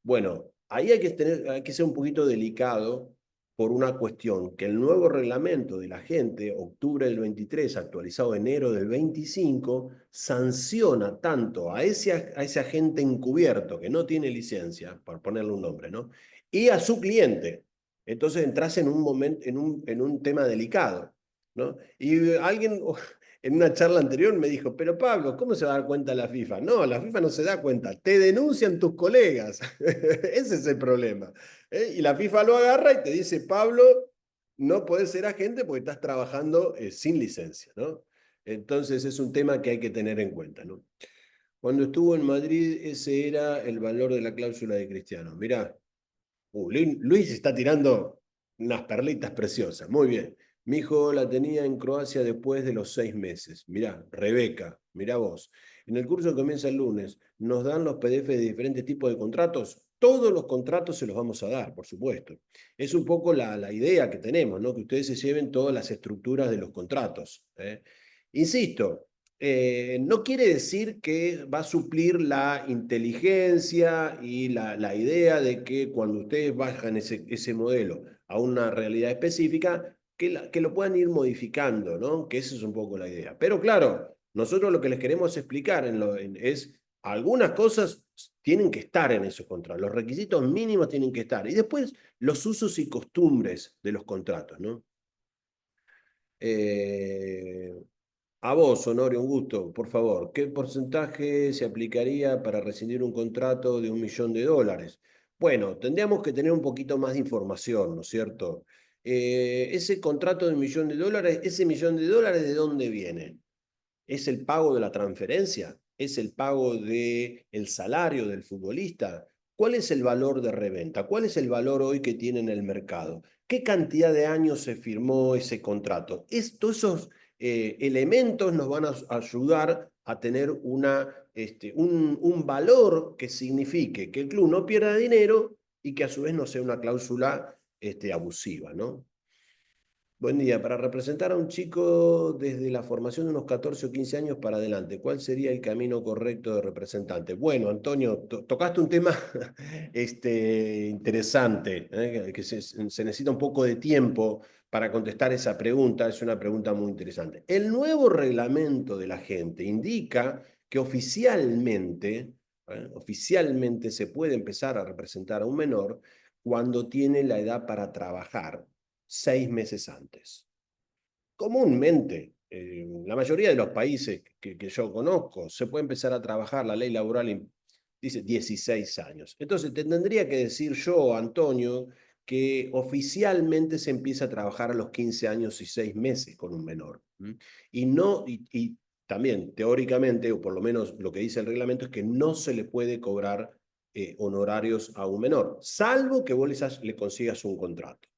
Bueno, ahí hay que ser un poquito delicado por una cuestión, que el nuevo reglamento de la gente, octubre del 23, actualizado enero del 25, sanciona tanto a ese agente encubierto que no tiene licencia, por ponerle un nombre, ¿no? Y a su cliente. Entonces entras en un momento, en un tema delicado, ¿no? Y alguien en una charla anterior me dijo, pero Pablo, ¿cómo se va a dar cuenta la FIFA? No, la FIFA no se da cuenta, te denuncian tus colegas. Ese es el problema. Y la FIFA lo agarra y te dice, Pablo, no podés ser agente porque estás trabajando sin licencia, ¿no? Entonces es un tema que hay que tener en cuenta, ¿no? Cuando estuvo en Madrid, ese era el valor de la cláusula de Cristiano. Mirá, Luis está tirando unas perlitas preciosas. Muy bien. Mi hijo la tenía en Croacia después de los 6 meses. Mirá, Rebeca, mirá vos. En el curso que comienza el lunes, nos dan los PDF de diferentes tipos de contratos. Todos los contratos se los vamos a dar, por supuesto. Es un poco la idea que tenemos, ¿no? Que ustedes se lleven todas las estructuras de los contratos. Insisto, no quiere decir que va a suplir la inteligencia y la idea de que cuando ustedes bajan ese modelo a una realidad específica, que lo puedan ir modificando, ¿no? Que esa es un poco la idea. Pero claro, nosotros lo que les queremos explicar es algunas cosas tienen que estar en esos contratos, los requisitos mínimos tienen que estar. Y después los usos y costumbres de los contratos, ¿no? Eh, a vos, Honorio, un gusto. Por favor, ¿qué porcentaje se aplicaría para rescindir un contrato de $1.000.000? Bueno, tendríamos que tener un poquito más de información, ¿no es cierto? Ese contrato de $1.000.000, ¿ese $1.000.000 de dónde viene? ¿Es el pago de la transferencia? ¿Es el pago del salario del futbolista? ¿Cuál es el valor de reventa? ¿Cuál es el valor hoy que tiene en el mercado? ¿Qué cantidad de años se firmó ese contrato? Todos esos elementos nos van a ayudar a tener un valor que signifique que el club no pierda dinero y que a su vez no sea una cláusula abusiva, ¿no? Buen día. Para representar a un chico desde la formación de unos 14 o 15 años para adelante, ¿cuál sería el camino correcto de representante? Bueno, Antonio, tocaste un tema interesante, que se necesita un poco de tiempo para contestar esa pregunta. Es una pregunta muy interesante. El nuevo reglamento de la gente indica que oficialmente se puede empezar a representar a un menor cuando tiene la edad para trabajar 6 meses antes. Comúnmente, en la mayoría de los países que yo conozco, se puede empezar a trabajar, la ley laboral dice 16 años. Entonces, te tendría que decir yo, Antonio, que oficialmente se empieza a trabajar a los 15 años y 6 meses con un menor. Y no, y también teóricamente, o por lo menos lo que dice el reglamento, es que no se le puede cobrar honorarios a un menor, salvo que vos le consigas un contrato.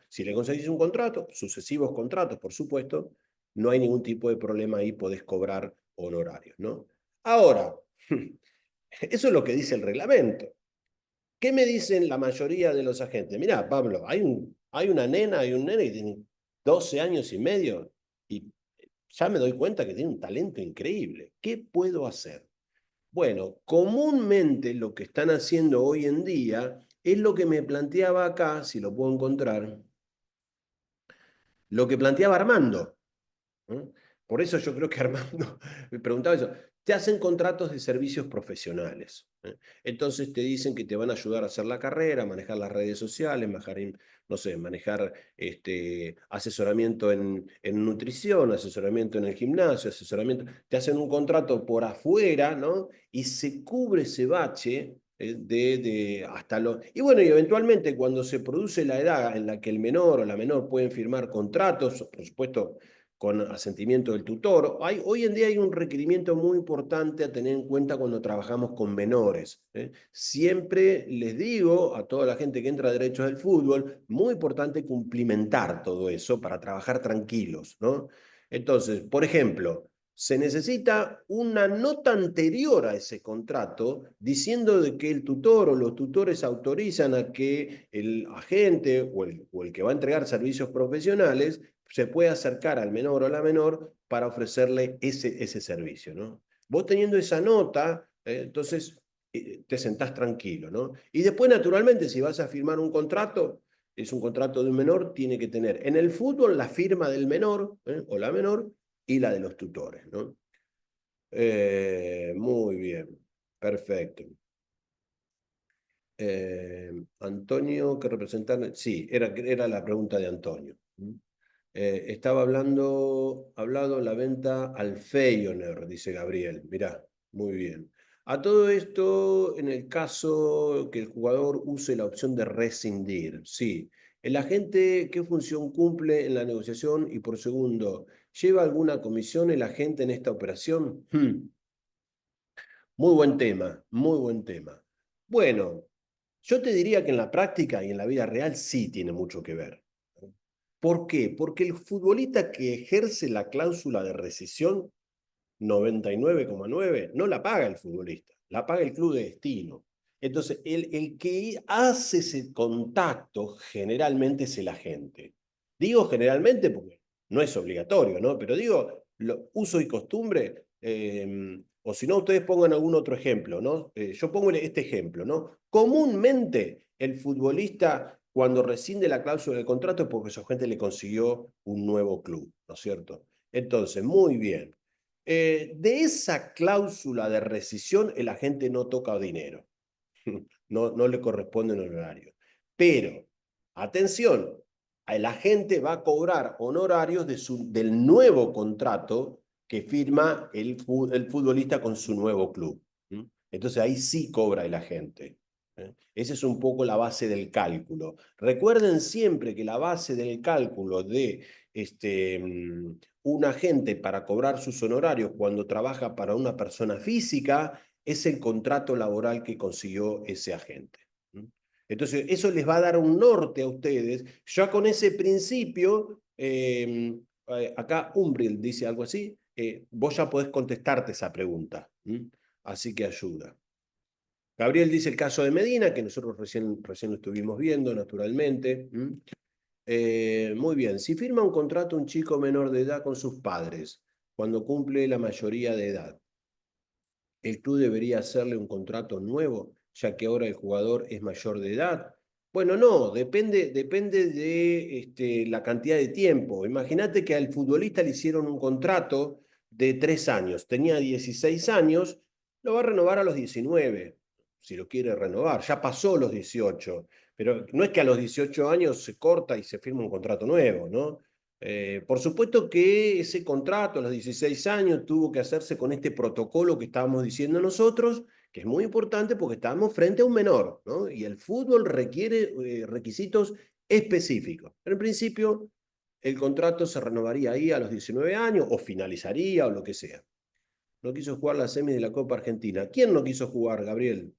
Si le conseguís un contrato, sucesivos contratos, por supuesto, no hay ningún tipo de problema ahí, podés cobrar honorarios, ¿no? Ahora, eso es lo que dice el reglamento. ¿Qué me dicen la mayoría de los agentes? Mirá, Pablo, hay una nena, hay un nene que tiene 12 años y medio y ya me doy cuenta que tiene un talento increíble. ¿Qué puedo hacer? Bueno, comúnmente lo que están haciendo hoy en día es lo que me planteaba acá, si lo puedo encontrar, lo que planteaba Armando. ¿No? Por eso yo creo que Armando me preguntaba eso. Te hacen contratos de servicios profesionales. Entonces te dicen que te van a ayudar a hacer la carrera, a manejar las redes sociales, no sé, manejar asesoramiento en nutrición, asesoramiento en el gimnasio, asesoramiento. Te hacen un contrato por afuera, ¿no? Y se cubre ese bache hasta los... Y bueno, y eventualmente cuando se produce la edad en la que el menor o la menor pueden firmar contratos, por supuesto, con asentimiento del tutor. Hoy en día hay un requerimiento muy importante a tener en cuenta cuando trabajamos con menores. Siempre les digo a toda la gente que entra a derechos del fútbol, muy importante cumplimentar todo eso para trabajar tranquilos, ¿no? Entonces, por ejemplo, se necesita una nota anterior a ese contrato diciendo de que el tutor o los tutores autorizan a que el agente o el que va a entregar servicios profesionales se puede acercar al menor o a la menor para ofrecerle ese servicio, ¿no? Vos teniendo esa nota, entonces te sentás tranquilo, ¿no? Y después, naturalmente, si vas a firmar un contrato, es un contrato de un menor, tiene que tener en el fútbol la firma del menor o la menor y la de los tutores, ¿no? Muy bien, perfecto. Antonio, que representar, sí, era la pregunta de Antonio. Estaba hablado la venta al Feyenoord, dice Gabriel. Mirá, muy bien. A todo esto, en el caso que el jugador use la opción de rescindir, sí. ¿El agente qué función cumple en la negociación? Y por segundo, ¿lleva alguna comisión el agente en esta operación? Muy buen tema, muy buen tema. Bueno, yo te diría que en la práctica y en la vida real sí tiene mucho que ver. ¿Por qué? Porque el futbolista que ejerce la cláusula de rescisión 99,9 no la paga el futbolista, la paga el club de destino. Entonces, el que hace ese contacto generalmente es el agente. Digo generalmente porque no es obligatorio, ¿no? Pero digo, uso y costumbre, o si no, ustedes pongan algún otro ejemplo, ¿no? Yo pongo este ejemplo, ¿no? Comúnmente el futbolista cuando rescinde la cláusula del contrato es porque su agente le consiguió un nuevo club, ¿no es cierto? Entonces, muy bien. De esa cláusula de rescisión, el agente no toca dinero. No le corresponde el honorario. Pero, atención, el agente va a cobrar honorarios del nuevo contrato que firma el futbolista con su nuevo club. Entonces ahí sí cobra el agente. Esa es un poco la base del cálculo. Recuerden siempre que la base del cálculo de un agente para cobrar sus honorarios cuando trabaja para una persona física es el contrato laboral que consiguió ese agente. Entonces, eso les va a dar un norte a ustedes. Ya con ese principio, acá Umbriel dice algo así, vos ya podés contestarte esa pregunta. Así que ayuda. Gabriel dice el caso de Medina, que nosotros recién lo estuvimos viendo, naturalmente. Muy bien, si firma un contrato un chico menor de edad con sus padres, cuando cumple la mayoría de edad, ¿el club debería hacerle un contrato nuevo, ya que ahora el jugador es mayor de edad? Bueno, no, depende de la cantidad de tiempo. Imagínate que al futbolista le hicieron un contrato de 3 años, tenía 16 años, lo va a renovar a los 19, si lo quiere renovar, ya pasó los 18, pero no es que a los 18 años se corta y se firma un contrato nuevo, ¿no? Por supuesto que ese contrato a los 16 años tuvo que hacerse con este protocolo que estábamos diciendo nosotros, que es muy importante porque estamos frente a un menor, ¿no? Y el fútbol requiere requisitos específicos. En principio, el contrato se renovaría ahí a los 19 años o finalizaría o lo que sea. No quiso jugar la semi de la Copa Argentina. ¿Quién no quiso jugar, Gabriel?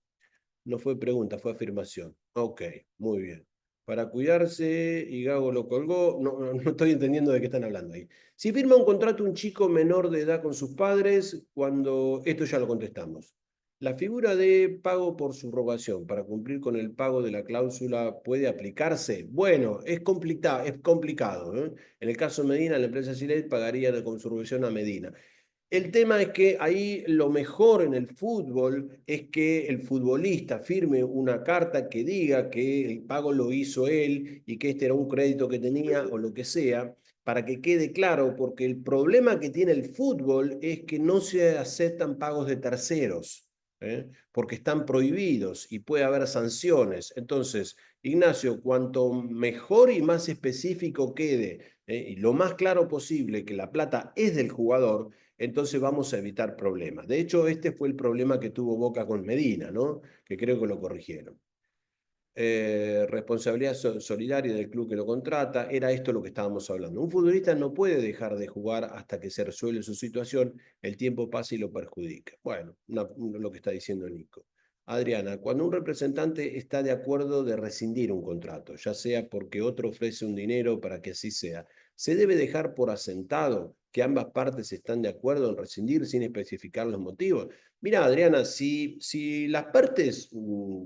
No fue pregunta, fue afirmación. Ok, muy bien. Para cuidarse, y Gago lo colgó. No estoy entendiendo de qué están hablando ahí. Si firma un contrato un chico menor de edad con sus padres, cuando esto ya lo contestamos. La figura de pago por subrogación para cumplir con el pago de la cláusula puede aplicarse. Bueno, es complicado. En el caso de Medina, la empresa Silet pagaría de subrogación a Medina. El tema es que ahí lo mejor en el fútbol es que el futbolista firme una carta que diga que el pago lo hizo él y que este era un crédito que tenía o lo que sea, para que quede claro, porque el problema que tiene el fútbol es que no se aceptan pagos de terceros, porque están prohibidos y puede haber sanciones. Entonces, Ignacio, cuanto mejor y más específico quede, y lo más claro posible que la plata es del jugador, entonces vamos a evitar problemas. De hecho, este fue el problema que tuvo Boca con Medina, ¿no? Que creo que lo corrigieron. responsabilidad solidaria del club que lo contrata, era esto lo que estábamos hablando. Un futbolista no puede dejar de jugar hasta que se resuelve su situación, el tiempo pasa y lo perjudica. Bueno, lo que está diciendo Nico. Adriana, cuando un representante está de acuerdo de rescindir un contrato, ya sea porque otro ofrece un dinero para que así sea, ¿se debe dejar por asentado que ambas partes están de acuerdo en rescindir sin especificar los motivos? Mira, Adriana, si las partes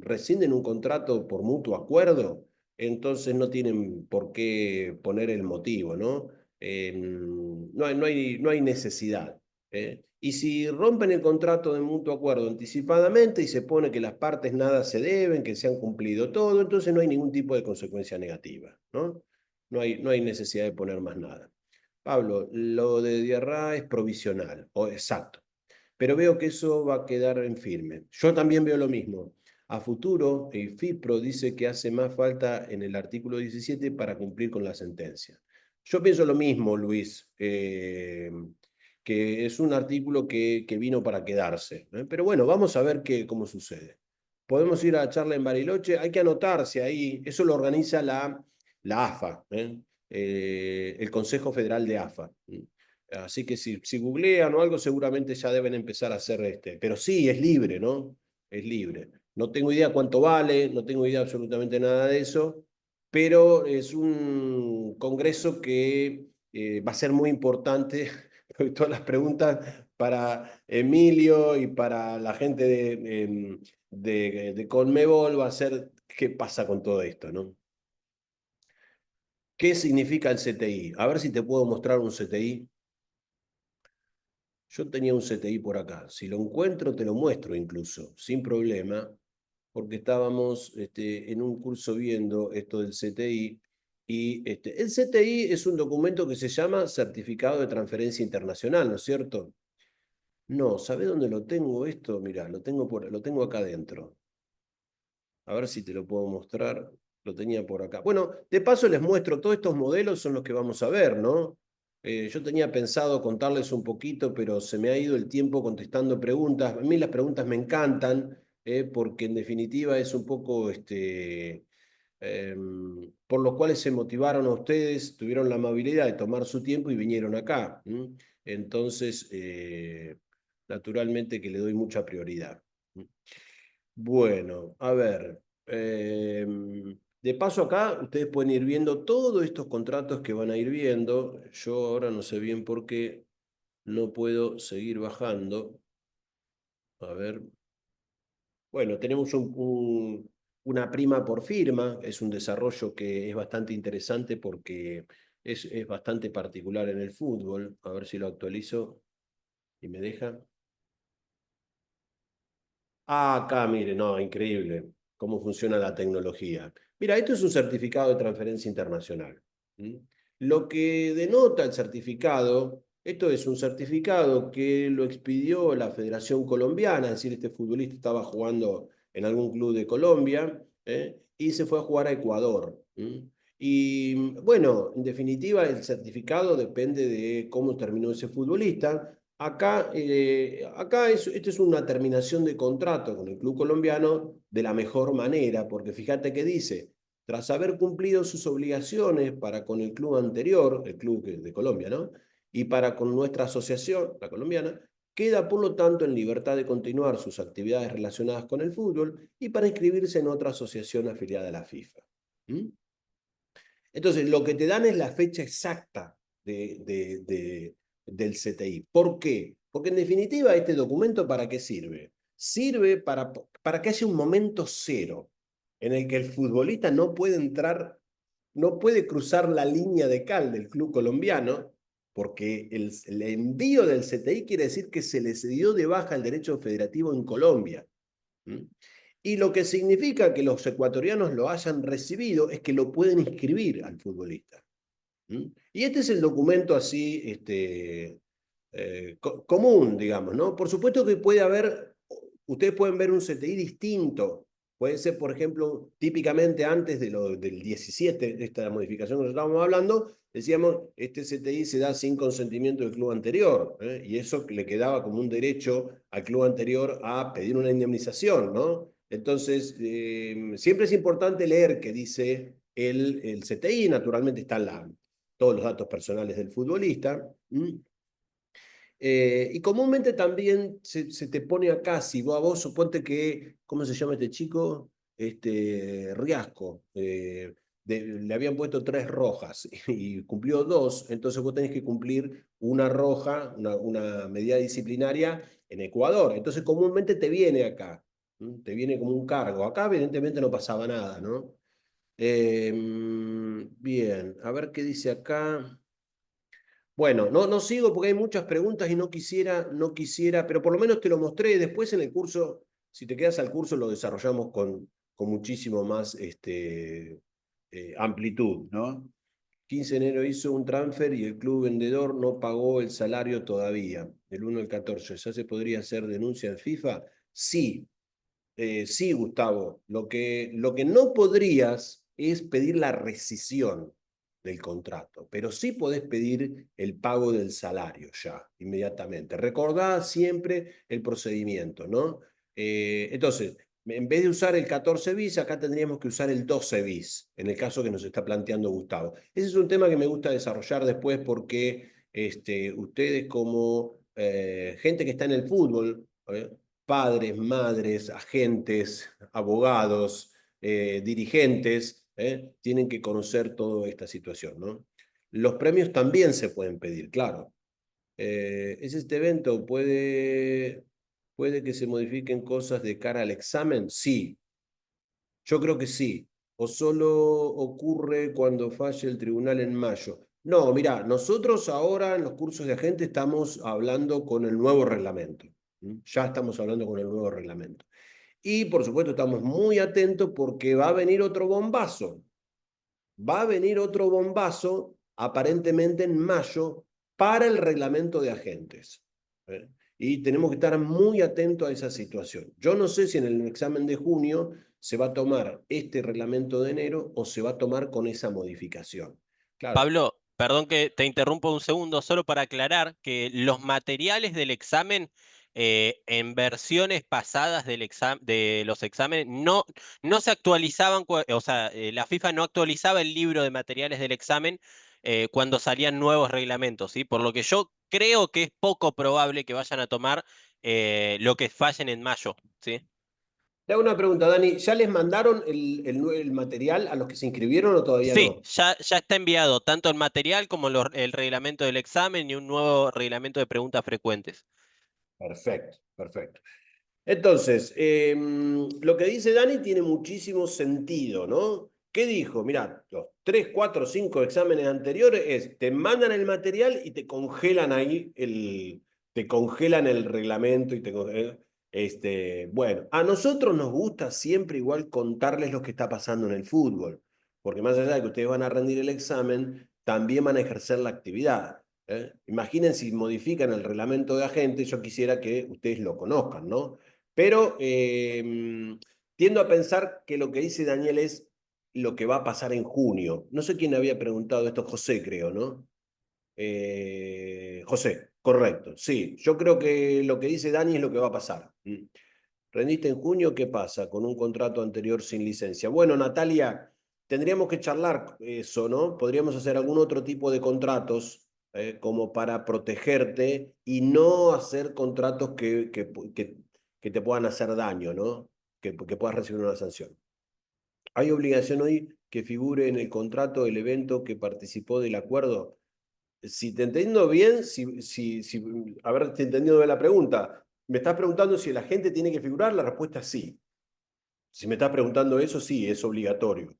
rescinden un contrato por mutuo acuerdo, entonces no tienen por qué poner el motivo, ¿no? No hay necesidad. Y si rompen el contrato de mutuo acuerdo anticipadamente y se pone que las partes nada se deben, que se han cumplido todo, entonces no hay ningún tipo de consecuencia negativa, ¿no? No hay necesidad de poner más nada. Pablo, lo de Diarra es provisional, o exacto, pero veo que eso va a quedar en firme. Yo también veo lo mismo. A futuro, el FIPRO dice que hace más falta en el artículo 17 para cumplir con la sentencia. Yo pienso lo mismo, Luis, que es un artículo que vino para quedarse. Pero bueno, vamos a ver cómo sucede. Podemos ir a charla en Bariloche, hay que anotarse ahí, eso lo organiza la AFA, el Consejo Federal de AFA. Así que si googlean o algo, seguramente ya deben empezar a hacer Pero sí, es libre, ¿no? Es libre. No tengo idea cuánto vale, no tengo idea absolutamente nada de eso, pero es un congreso que va a ser muy importante, porque todas las preguntas para Emilio y para la gente de Conmebol va a ser qué pasa con todo esto, ¿no? ¿Qué significa el CTI? A ver si te puedo mostrar un CTI. Yo tenía un CTI por acá. Si lo encuentro, te lo muestro incluso, sin problema, porque estábamos en un curso viendo esto del CTI. Y el CTI es un documento que se llama Certificado de Transferencia Internacional, ¿no es cierto? No, ¿sabés dónde lo tengo esto? Mirá, lo tengo acá adentro. A ver si te lo puedo mostrar. Lo tenía por acá. Bueno, de paso les muestro, todos estos modelos son los que vamos a ver, ¿no? Yo tenía pensado contarles un poquito, pero se me ha ido el tiempo contestando preguntas. A mí las preguntas me encantan, porque en definitiva es un poco por los cuales se motivaron a ustedes, tuvieron la amabilidad de tomar su tiempo y vinieron acá. Entonces, naturalmente que le doy mucha prioridad. Bueno, a ver. De paso acá, ustedes pueden ir viendo todos estos contratos que van a ir viendo. Yo ahora no sé bien por qué no puedo seguir bajando. A ver. Bueno, tenemos una prima por firma. Es un desarrollo que es bastante interesante porque es bastante particular en el fútbol. A ver si lo actualizo y me deja. Ah, acá, mire, no, increíble cómo funciona la tecnología. Mira, esto es un certificado de transferencia internacional. ¿Mm? Lo que denota el certificado, esto es un certificado que lo expidió la Federación Colombiana, es decir, este futbolista estaba jugando en algún club de Colombia, y se fue a jugar a Ecuador. Y bueno, en definitiva, el certificado depende de cómo terminó ese futbolista. Acá esto es una terminación de contrato con el club colombiano de la mejor manera, porque fíjate que dice, tras haber cumplido sus obligaciones para con el club anterior, el club de Colombia, ¿no? Y para con nuestra asociación, la colombiana, queda por lo tanto en libertad de continuar sus actividades relacionadas con el fútbol y para inscribirse en otra asociación afiliada a la FIFA. ¿Mm? Entonces, lo que te dan es la fecha exacta del CTI. ¿Por qué? Porque en definitiva, este documento, ¿para qué sirve? Sirve para que haya un momento cero en el que el futbolista no puede entrar, no puede cruzar la línea de cal del club colombiano, porque el envío del CTI quiere decir que se les dio de baja el derecho federativo en Colombia. ¿Mm? Y lo que significa que los ecuatorianos lo hayan recibido es que lo pueden inscribir al futbolista. ¿Mm? Y este es el documento así común, digamos, ¿no? Por supuesto que puede haber, ustedes pueden ver un CTI distinto. Puede ser, por ejemplo, típicamente antes del 17, de esta modificación que estábamos hablando, decíamos, este CTI se da sin consentimiento del club anterior, y eso le quedaba como un derecho al club anterior a pedir una indemnización, ¿no? Entonces, siempre es importante leer qué dice el CTI, naturalmente están todos los datos personales del futbolista. Y comúnmente también se te pone acá, si vos suponte que, ¿cómo se llama este chico? Riasco. Le habían puesto 3 rojas y cumplió 2, entonces vos tenés que cumplir una roja, una medida disciplinaria en Ecuador. Entonces comúnmente te viene acá, te viene como un cargo. Acá evidentemente no pasaba nada, ¿no? Bien, a ver qué dice acá. Bueno, no sigo porque hay muchas preguntas y no quisiera, pero por lo menos te lo mostré. Después en el curso, si te quedas al curso, lo desarrollamos con muchísimo más amplitud, ¿no? 15 de enero hizo un transfer y el club vendedor no pagó el salario todavía, del 1 al 14. ¿Ya se podría hacer denuncia en FIFA? Sí, sí, Gustavo. Lo que no podrías es pedir la rescisión del contrato, pero sí podés pedir el pago del salario ya, inmediatamente. Recordá siempre el procedimiento, ¿no? Entonces, en vez de usar el 14 bis, acá tendríamos que usar el 12 bis, en el caso que nos está planteando Gustavo. Ese es un tema que me gusta desarrollar después porque ustedes como gente que está en el fútbol, padres, madres, agentes, abogados, dirigentes, tienen que conocer toda esta situación, ¿no? Los premios también se pueden pedir, claro. ¿Es este evento? ¿Puede que se modifiquen cosas de cara al examen? Sí, yo creo que sí. ¿O solo ocurre cuando falle el tribunal en mayo? No, mira, nosotros ahora en los cursos de agente estamos hablando con el nuevo reglamento. Ya estamos hablando con el nuevo reglamento. Y por supuesto estamos muy atentos porque va a venir otro bombazo. Va a venir otro bombazo aparentemente en mayo para el reglamento de agentes. ¿Eh? Y tenemos que estar muy atentos a esa situación. Yo no sé si en el examen de junio se va a tomar este reglamento de enero o se va a tomar con esa modificación. Claro, Pablo, perdón que te interrumpo un segundo, solo para aclarar que los materiales del examen en versiones pasadas de los exámenes no se actualizaban, o sea, la FIFA no actualizaba el libro de materiales del examen cuando salían nuevos reglamentos, ¿sí? Por lo que yo creo que es poco probable que vayan a tomar lo que fallen en mayo, ¿sí? te hago una pregunta, Dani. ¿Ya les mandaron el material a los que se inscribieron o todavía Sí, no? ya está enviado tanto el material como el reglamento del examen y un nuevo reglamento de preguntas frecuentes. Perfecto, perfecto. Entonces, lo que dice Dani tiene muchísimo sentido, ¿no? ¿Qué dijo? Mirá, los 3, 4, 5 exámenes anteriores te mandan el material y te congelan ahí te congelan el reglamento y bueno, a nosotros nos gusta siempre igual contarles lo que está pasando en el fútbol, porque más allá de que ustedes van a rendir el examen, también van a ejercer la actividad. Imaginen si modifican el reglamento de agentes, yo quisiera que ustedes lo conozcan, ¿no? Pero tiendo a pensar que lo que dice Daniel es lo que va a pasar en junio. No sé quién había preguntado esto, José creo, ¿no? José, correcto, sí. Yo creo que lo que dice Dani es lo que va a pasar. ¿Rendiste en junio? ¿Qué pasa con un contrato anterior sin licencia? Bueno, Natalia, tendríamos que charlar eso, ¿no? Podríamos hacer algún otro tipo de contratos como para protegerte y no hacer contratos que te puedan hacer daño, ¿no? Que puedas recibir una sanción. ¿Hay obligación hoy que figure en el contrato el evento que participó del acuerdo? Si te entiendo bien, a ver, te he entendido bien la pregunta. ¿Me estás preguntando si la gente tiene que figurar? La respuesta es sí. Si me estás preguntando eso, sí, es obligatorio,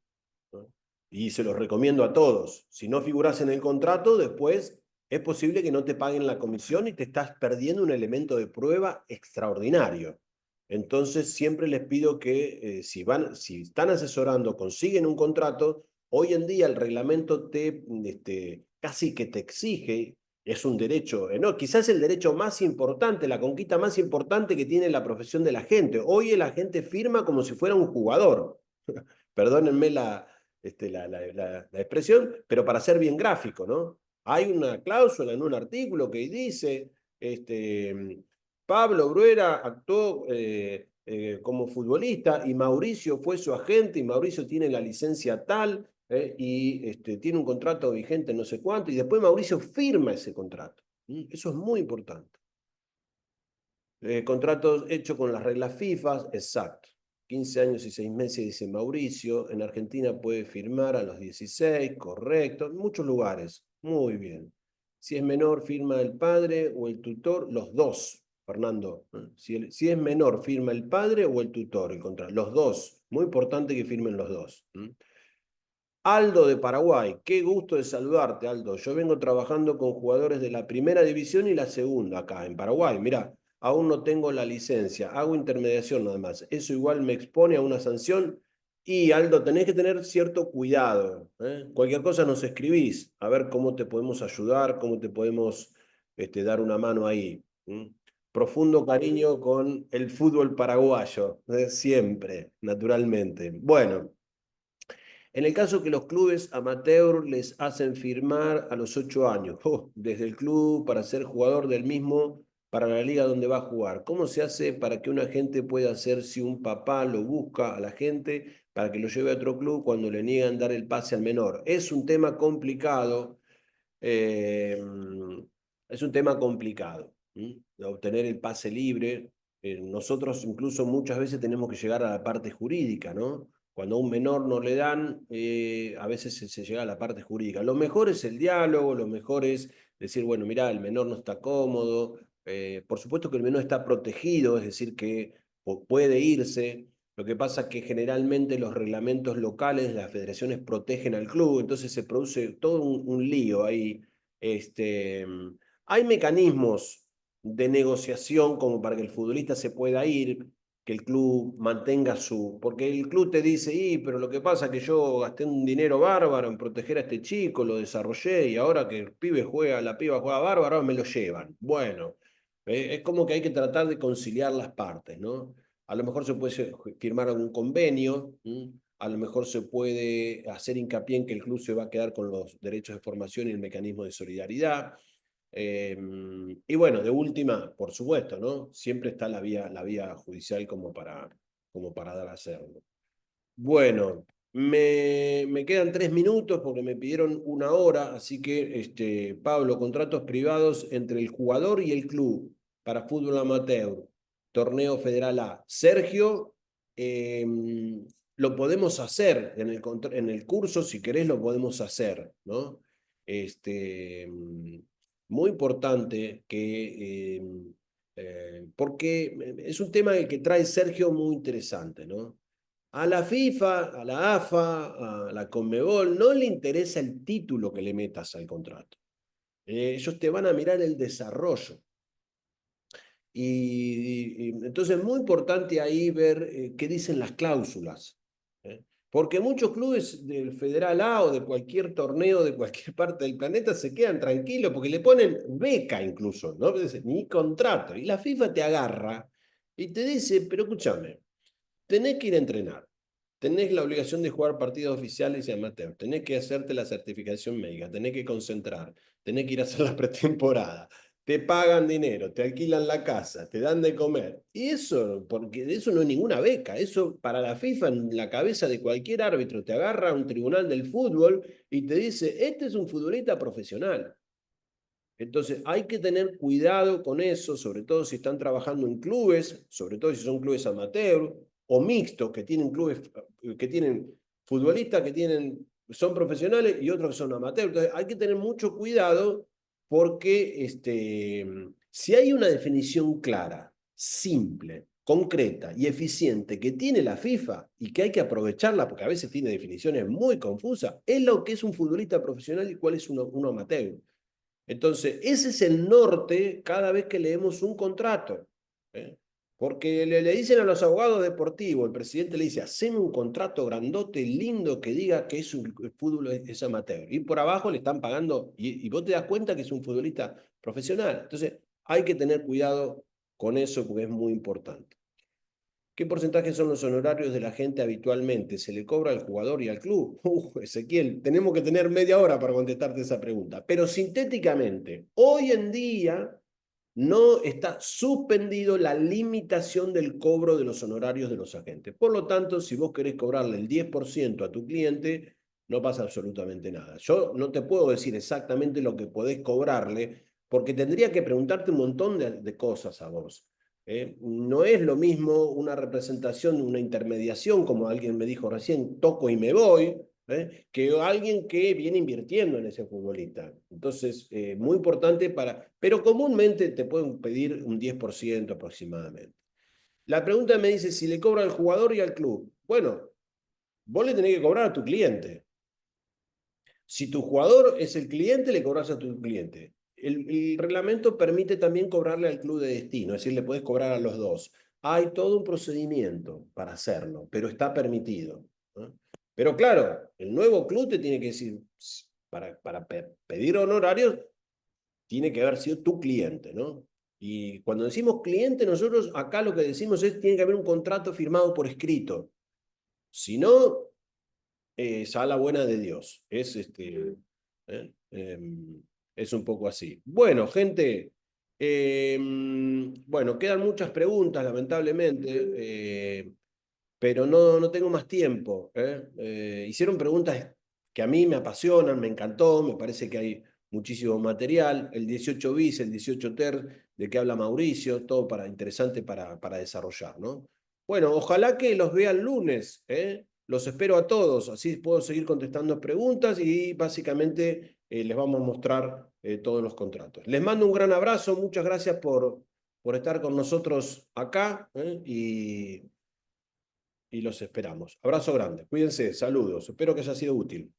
¿no? Y se los recomiendo a todos. Si no figuras en el contrato, después es posible que no te paguen la comisión y te estás perdiendo un elemento de prueba extraordinario. Entonces, siempre les pido que si están asesorando, consiguen un contrato, hoy en día el reglamento casi que te exige, es un derecho, no, quizás el derecho más importante, la conquista más importante que tiene la profesión de la gente. Hoy el agente firma como si fuera un jugador. Perdónenme la expresión, pero para ser bien gráfico, ¿no? Hay una cláusula en un artículo que dice, Pablo Bruera actuó como futbolista y Mauricio fue su agente y Mauricio tiene la licencia tal y tiene un contrato vigente no sé cuánto y después Mauricio firma ese contrato. Eso es muy importante. Contratos hechos con las reglas FIFA, exacto. 15 años y 6 meses, dice Mauricio. En Argentina puede firmar a los 16, correcto. En muchos lugares, muy bien. Si es menor, firma el padre o el tutor, los dos, Fernando. Si es menor, firma el padre o el tutor, el contrato. Los dos. Muy importante que firmen los dos. Aldo de Paraguay, qué gusto de saludarte, Aldo. Yo vengo trabajando con jugadores de la primera división y la segunda acá en Paraguay. Mirá, aún no tengo la licencia, hago intermediación nada más. Eso igual me expone a una sanción. Y Aldo, tenés que tener cierto cuidado. Cualquier cosa nos escribís, a ver cómo te podemos ayudar, cómo te podemos dar una mano ahí. Profundo cariño con el fútbol paraguayo, siempre, naturalmente. Bueno. En el caso que los clubes amateur les hacen firmar a los 8 años, desde el club para ser jugador del mismo para la liga donde va a jugar. ¿Cómo se hace para que un agente pueda hacer si un papá lo busca a la gente para que lo lleve a otro club cuando le niegan dar el pase al menor? Es un tema complicado, eh, es un tema complicado, de obtener el pase libre. Nosotros incluso muchas veces tenemos que llegar a la parte jurídica, ¿no? Cuando a un menor no le dan, a veces se llega a la parte jurídica. Lo mejor es el diálogo, lo mejor es decir, bueno, mirá, el menor no está cómodo. Por supuesto que el menor está protegido, es decir, que puede irse. Lo que pasa es que generalmente los reglamentos locales, las federaciones protegen al club, entonces se produce todo un lío ahí. Este, hay mecanismos de negociación como para que el futbolista se pueda ir, que el club mantenga su... Porque el club te dice, pero lo que pasa es que yo gasté un dinero bárbaro en proteger a este chico, lo desarrollé y ahora que el pibe juega, la piba juega bárbaro, ahora me lo llevan. Bueno, es como que hay que tratar de conciliar las partes, ¿no? A lo mejor se puede firmar algún convenio, a lo mejor se puede hacer hincapié en que el club se va a quedar con los derechos de formación y el mecanismo de solidaridad. Y bueno, de última, por supuesto, ¿no? Siempre está la vía judicial como para dar a hacerlo. Bueno, me quedan 3 minutos porque me pidieron 1 hora, así que, Pablo, contratos privados entre el jugador y el club para fútbol amateur, torneo federal A. Sergio, lo podemos hacer en el curso, si querés lo podemos hacer, ¿no? Muy importante porque es un tema que trae Sergio muy interesante, ¿no? A la FIFA, a la AFA, a la Conmebol, no le interesa el título que le metas al contrato. Ellos te van a mirar el desarrollo. Entonces es muy importante ahí ver qué dicen las cláusulas. Porque muchos clubes del Federal A o de cualquier torneo de cualquier parte del planeta se quedan tranquilos porque le ponen beca incluso, ¿no? Ni contrato. Y la FIFA te agarra y te dice, pero escúchame, tenés que ir a entrenar. Tenés la obligación de jugar partidos oficiales y amateur, tenés que hacerte la certificación médica, tenés que concentrar, tenés que ir a hacer la pretemporada, te pagan dinero, te alquilan la casa, te dan de comer. Y eso, porque de eso no hay ninguna beca, eso para la FIFA en la cabeza de cualquier árbitro te agarra a un tribunal del fútbol y te dice, este es un futbolista profesional. Entonces hay que tener cuidado con eso, sobre todo si están trabajando en clubes, sobre todo si son clubes amateur o mixtos, que tienen clubes que tienen futbolistas son profesionales y otros que son amateurs. Entonces hay que tener mucho cuidado porque si hay una definición clara, simple, concreta y eficiente que tiene la FIFA y que hay que aprovecharla porque a veces tiene definiciones muy confusas, es lo que es un futbolista profesional y cuál es uno amateur. Entonces, ese es el norte cada vez que leemos un contrato. ¿eh? Porque le dicen a los abogados deportivos, el presidente le dice, haceme un contrato grandote, lindo, que diga que el fútbol es amateur. Y por abajo le están pagando, y vos te das cuenta que es un futbolista profesional. Entonces, hay que tener cuidado con eso porque es muy importante. ¿Qué porcentaje son los honorarios de la gente habitualmente? ¿Se le cobra al jugador y al club? Ezequiel, tenemos que tener media hora para contestarte esa pregunta. Pero sintéticamente, hoy en día no está suspendido la limitación del cobro de los honorarios de los agentes. Por lo tanto, si vos querés cobrarle el 10% a tu cliente, no pasa absolutamente nada. Yo no te puedo decir exactamente lo que podés cobrarle, porque tendría que preguntarte un montón de cosas a vos. No es lo mismo una representación, una intermediación, como alguien me dijo recién, toco y me voy, que alguien que viene invirtiendo en ese futbolista. Entonces, muy importante para... Pero comúnmente te pueden pedir un 10% aproximadamente. La pregunta me dice si le cobra al jugador y al club. Bueno, vos le tenés que cobrar a tu cliente. Si tu jugador es el cliente, le cobras a tu cliente. El reglamento permite también cobrarle al club de destino, es decir, le puedes cobrar a los dos. Hay todo un procedimiento para hacerlo, pero está permitido, ¿no? Pero claro, el nuevo club te tiene que decir, para pedir honorarios, tiene que haber sido tu cliente, ¿no? Y cuando decimos cliente, nosotros acá lo que decimos es, tiene que haber un contrato firmado por escrito. Si no, a la buena de Dios. Eh, eh, es un poco así. Bueno, gente, bueno, quedan muchas preguntas, lamentablemente, pero no tengo más tiempo. Hicieron preguntas que a mí me apasionan, me encantó, me parece que hay muchísimo material. El 18 bis, el 18 ter, de que habla Mauricio, todo interesante para desarrollar, ¿no? Bueno, ojalá que los vea el lunes, ¿eh? Los espero a todos, así puedo seguir contestando preguntas y básicamente les vamos a mostrar todos los contratos. Les mando un gran abrazo, muchas gracias por estar con nosotros acá, y los esperamos. Abrazo grande, cuídense, saludos, espero que haya sido útil.